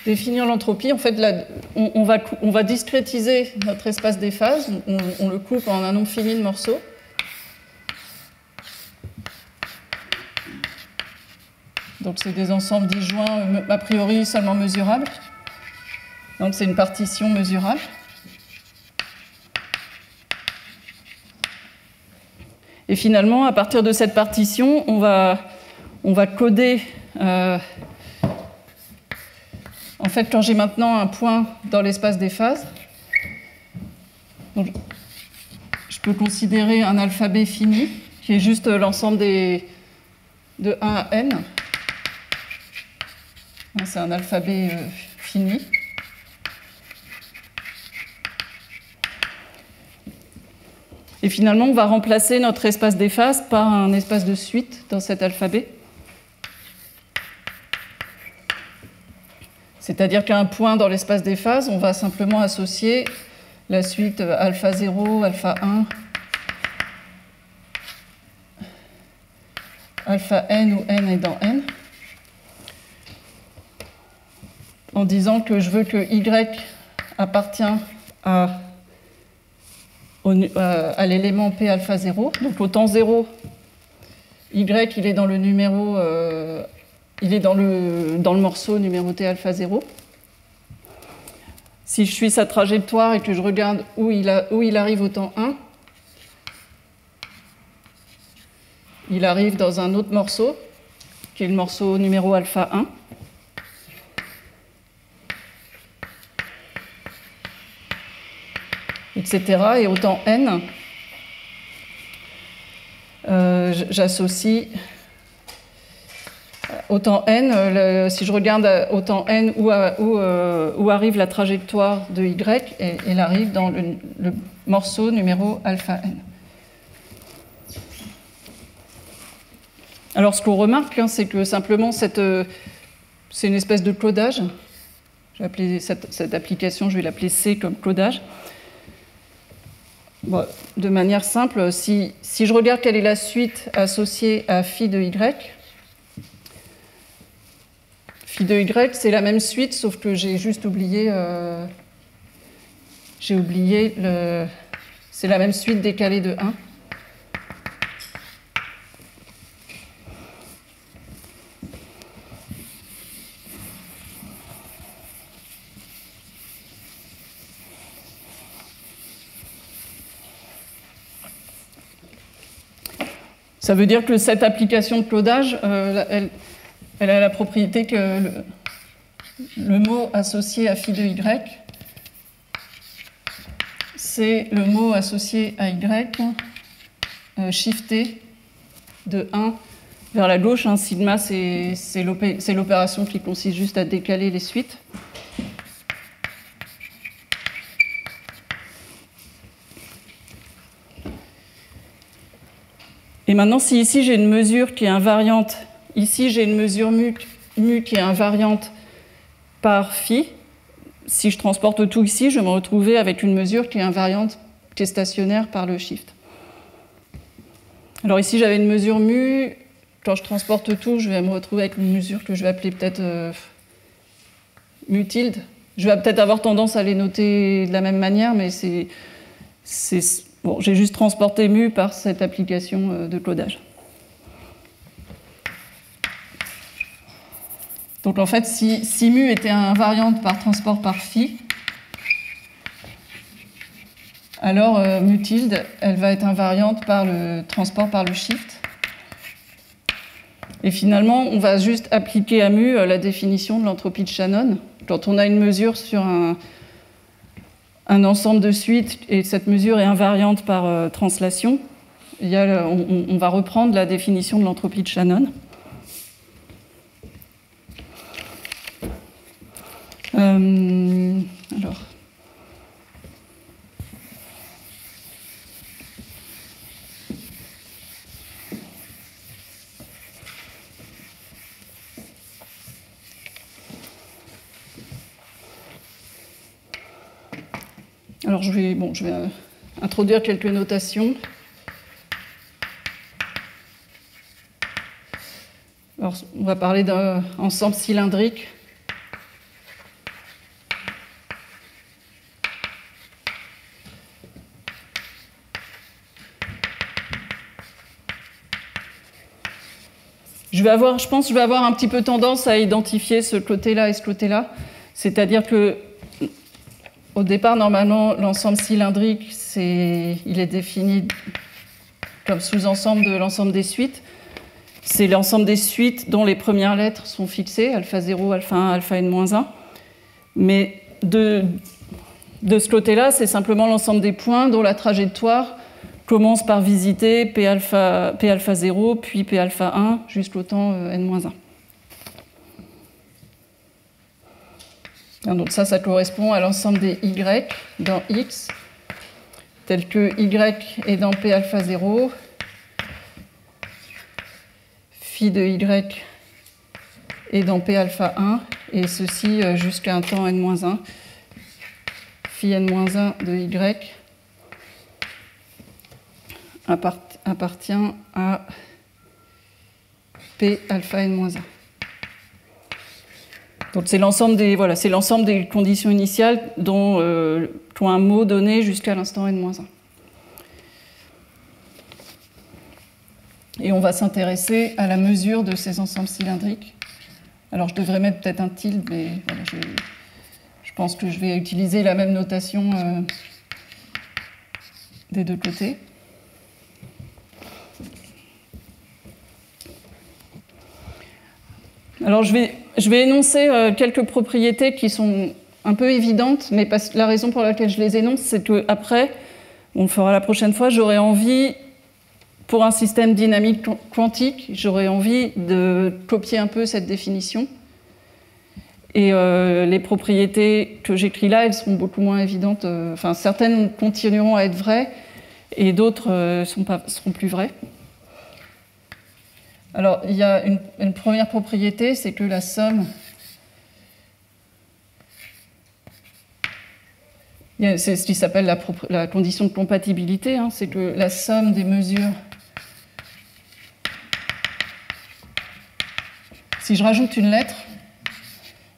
définir l'entropie, en fait, là, on va discrétiser notre espace des phases, on le coupe en un nombre fini de morceaux. Donc c'est des ensembles disjoints a priori seulement mesurables. Donc c'est une partition mesurable. Et finalement, à partir de cette partition, on va coder. En fait, quand j'ai maintenant un point dans l'espace des phases, donc, je peux considérer un alphabet fini, qui est juste l'ensemble de 1 à n. C'est un alphabet fini. Et finalement, on va remplacer notre espace des phases par un espace de suite dans cet alphabet. C'est-à-dire qu'à un point dans l'espace des phases, on va simplement associer la suite alpha 0, alpha 1, alpha n où n est dans n, en disant que je veux que y appartient à l'élément p alpha 0. Donc au temps 0, y il est dans le numéro... il est dans le morceau numéroté alpha 0. Si je suis sa trajectoire et que je regarde où il arrive au temps 1, il arrive dans un autre morceau, qui est le morceau numéro alpha 1. Etc. Et au temps n, j'associe... Au temps n, si je regarde au temps n où arrive la trajectoire de y, elle arrive dans le morceau numéro alpha n. Alors ce qu'on remarque, hein, c'est que simplement c'est une espèce de codage. Je vais appeler cette application, je vais l'appeler C comme codage. Bon, de manière simple, si je regarde quelle est la suite associée à phi de y, phi de y, c'est la même suite, sauf que j'ai juste oublié... c'est la même suite décalée de 1. Ça veut dire que cette application de codage, elle a la propriété que le mot associé à phi de y, c'est le mot associé à y shifté de 1 vers la gauche. Hein. Sigma, c'est l'opération qui consiste juste à décaler les suites. Et maintenant, si ici j'ai une mesure qui est invariante, ici j'ai une mesure mu qui est invariante par phi, si je transporte tout ici, je vais me retrouver avec une mesure qui est invariante, qui est stationnaire par le shift. Alors ici j'avais une mesure mu, quand je transporte tout, je vais me retrouver avec une mesure que je vais appeler peut-être mu tilde. Je vais peut-être avoir tendance à les noter de la même manière, mais bon, j'ai juste transporté mu par cette application de codage. Donc en fait, si mu était invariante par transport par phi, alors mu tilde, elle va être invariante par le transport par le shift. Et finalement, on va juste appliquer à mu la définition de l'entropie de Shannon. Quand on a une mesure sur un ensemble de suites, et cette mesure est invariante par translation, on va reprendre la définition de l'entropie de Shannon. Alors je vais introduire quelques notations. Alors, on va parler d'un ensemble cylindrique. Je pense que je vais avoir un petit peu tendance à identifier ce côté-là et ce côté-là. C'est-à-dire que, au départ, normalement, l'ensemble cylindrique, il est défini comme sous-ensemble de l'ensemble des suites. C'est l'ensemble des suites dont les premières lettres sont fixées, alpha 0, alpha 1, alpha n-1. Mais de ce côté-là, c'est simplement l'ensemble des points dont la trajectoire commence par visiter P alpha 0, puis P alpha 1, jusqu'au temps n-1. Donc ça correspond à l'ensemble des Y dans X, tel que Y est dans P alpha 0, phi de Y est dans P alpha 1, et ceci jusqu'à un temps n-1, phi n-1 de Y appartient à P alpha n-1. Donc c'est l'ensemble des conditions initiales dont ont un mot donné jusqu'à l'instant n-1. Et on va s'intéresser à la mesure de ces ensembles cylindriques. Alors je devrais mettre peut-être un tilde, mais voilà, je pense que je vais utiliser la même notation des deux côtés. Alors je vais énoncer quelques propriétés qui sont un peu évidentes, mais la raison pour laquelle je les énonce, c'est qu'après, on le fera la prochaine fois, j'aurais envie, pour un système dynamique quantique, j'aurais envie de copier un peu cette définition. Et les propriétés que j'écris là, elles seront beaucoup moins évidentes. Enfin, certaines continueront à être vraies, et d'autres seront plus vraies. Alors, il y a une première propriété, c'est que la somme C'est ce qui s'appelle la condition de compatibilité, hein, c'est que la somme des mesures, si je rajoute une lettre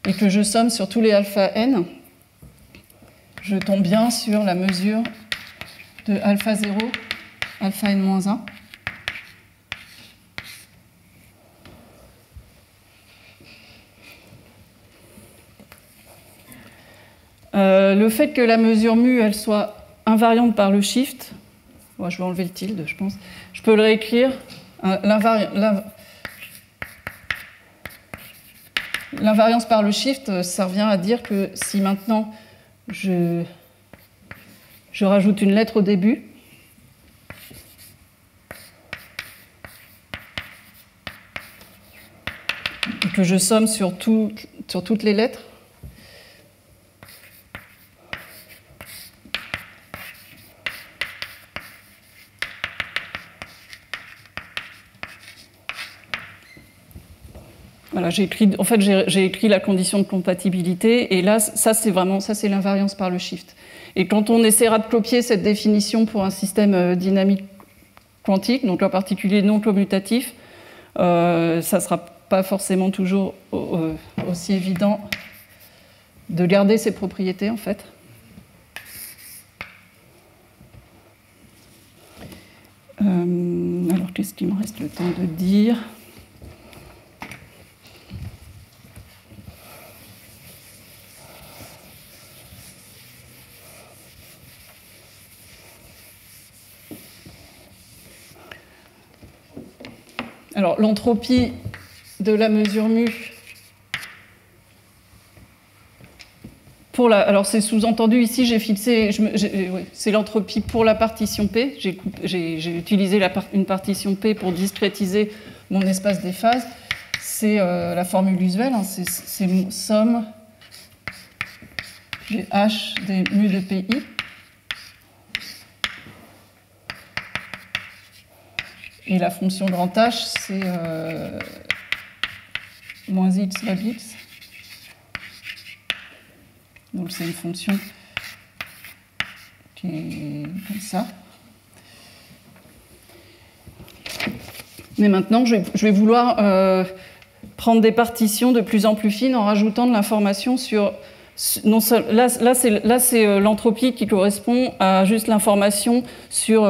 et que je somme sur tous les alpha n, je tombe bien sur la mesure de alpha 0, alpha n-1. Le fait que la mesure mu, elle soit invariante par le shift, bon, je vais enlever le tilde, je pense, je peux le réécrire, l'invariance par le shift, ça revient à dire que si maintenant je rajoute une lettre au début, et que je somme sur toutes les lettres, voilà, j'ai écrit la condition de compatibilité, et là, ça c'est l'invariance par le shift. Et quand on essaiera de copier cette définition pour un système dynamique quantique, donc en particulier non commutatif, ça ne sera pas forcément toujours aussi évident de garder ces propriétés, en fait. Alors, qu'est-ce qu'il me reste le temps de dire ? Alors, l'entropie de la mesure mu, alors c'est sous-entendu ici, j'ai fixé, c'est l'entropie pour la partition P. J'ai utilisé une partition P pour discrétiser mon espace des phases. C'est la formule usuelle, hein, c'est somme des H des mu de PI. Et la fonction grand H, c'est moins x log x. Donc c'est une fonction qui est comme ça. Mais maintenant, je vais vouloir prendre des partitions de plus en plus fines en rajoutant de l'information sur... Là, c'est l'entropie qui correspond à juste l'information sur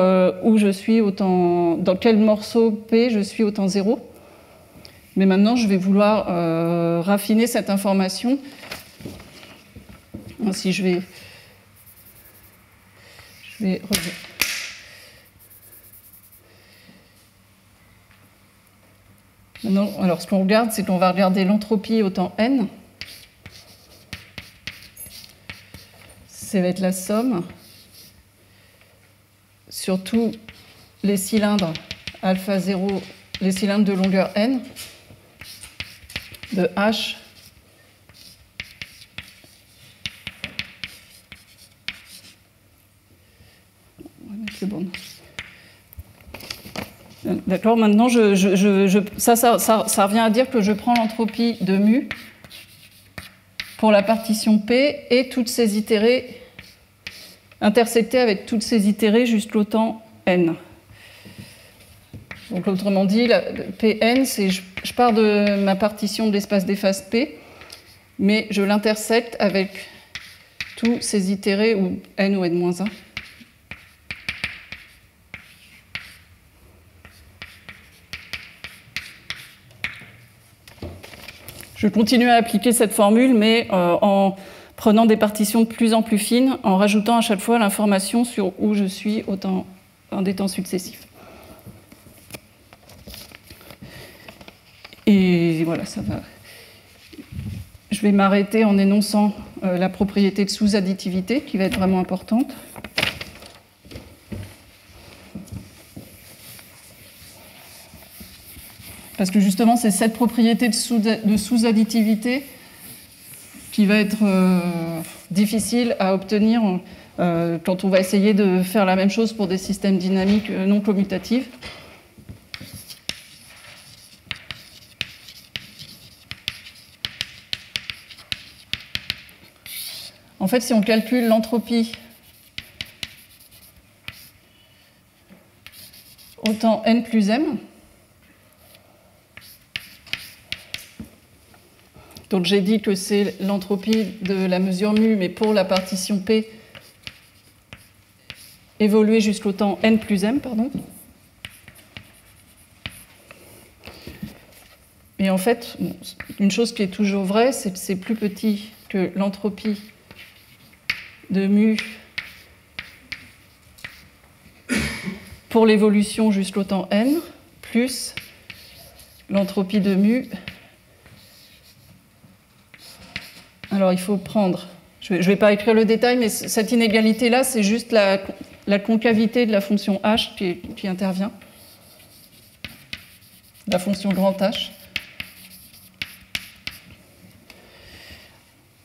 où je suis dans quel morceau P je suis au temps 0. Mais maintenant, je vais vouloir raffiner cette information. Si je vais maintenant, alors ce qu'on regarde, c'est qu'on va regarder l'entropie au temps n. Ça va être la somme sur tous les cylindres alpha 0, les cylindres de longueur n, de H c'est bon. D'accord, maintenant ça revient à dire que je prends l'entropie de mu pour la partition P et toutes ces itérées intersectées avec toutes ces itérées jusqu'au temps n. Donc autrement dit, Pn, c'est je pars de ma partition de l'espace des phases P, mais je l'intersecte avec tous ces itérés ou n ou n-1. Je continue à appliquer cette formule, mais en prenant des partitions de plus en plus fines, en rajoutant à chaque fois l'information sur où je suis en des temps successifs. Et voilà, ça va. Je vais m'arrêter en énonçant la propriété de sous-additivité, qui va être vraiment importante. Parce que justement, c'est cette propriété de sous-additivité qui va être difficile à obtenir quand on va essayer de faire la même chose pour des systèmes dynamiques non commutatifs. En fait, si on calcule l'entropie au temps n plus m, donc j'ai dit que c'est l'entropie de la mesure mu, mais pour la partition P évoluée jusqu'au temps n plus m, pardon. Et en fait, une chose qui est toujours vraie, c'est que c'est plus petit que l'entropie de mu pour l'évolution jusqu'au temps n, plus l'entropie de mu. Alors il faut prendre, je ne vais pas écrire le détail, mais cette inégalité-là, c'est juste la concavité de la fonction h qui intervient, la fonction grand H.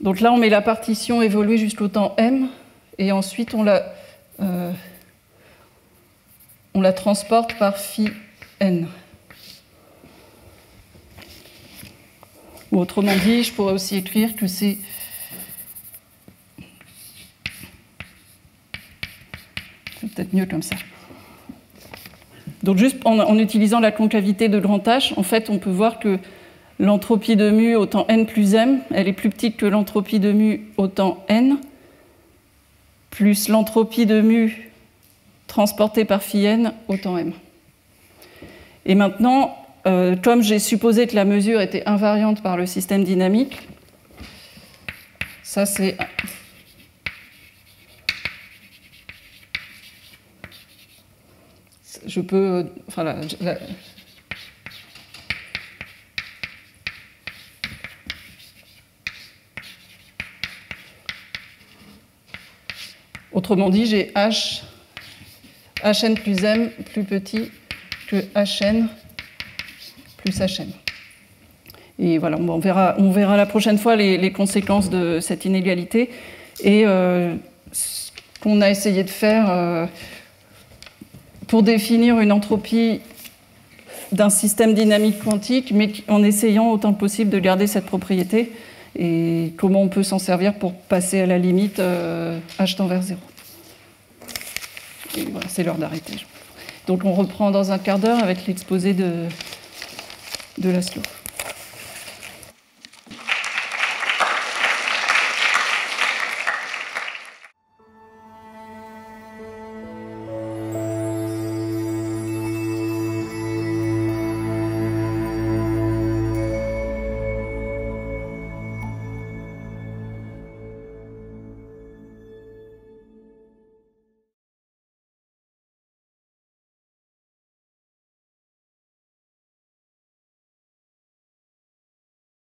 Donc là, on met la partition évoluée jusqu'au temps m, et ensuite on la transporte par phi n. Ou autrement dit, je pourrais aussi écrire que c'est peut-être mieux comme ça. Donc juste en utilisant la concavité de grand H, en fait, on peut voir que l'entropie de mu au temps n plus m, elle est plus petite que l'entropie de mu au temps n, plus l'entropie de mu transportée par phi n au temps m. Et maintenant, comme j'ai supposé que la mesure était invariante par le système dynamique, ça c'est... Je peux... Enfin, autrement dit, j'ai Hn plus m plus petit que Hn plus Hn. Et voilà, on verra la prochaine fois les conséquences de cette inégalité. Et ce qu'on a essayé de faire pour définir une entropie d'un système dynamique quantique, mais en essayant autant que possible de garder cette propriété, et comment on peut s'en servir pour passer à la limite h tend vers 0. Et voilà, c'est l'heure d'arrêter. Donc on reprend dans un quart d'heure avec l'exposé de Laszlo.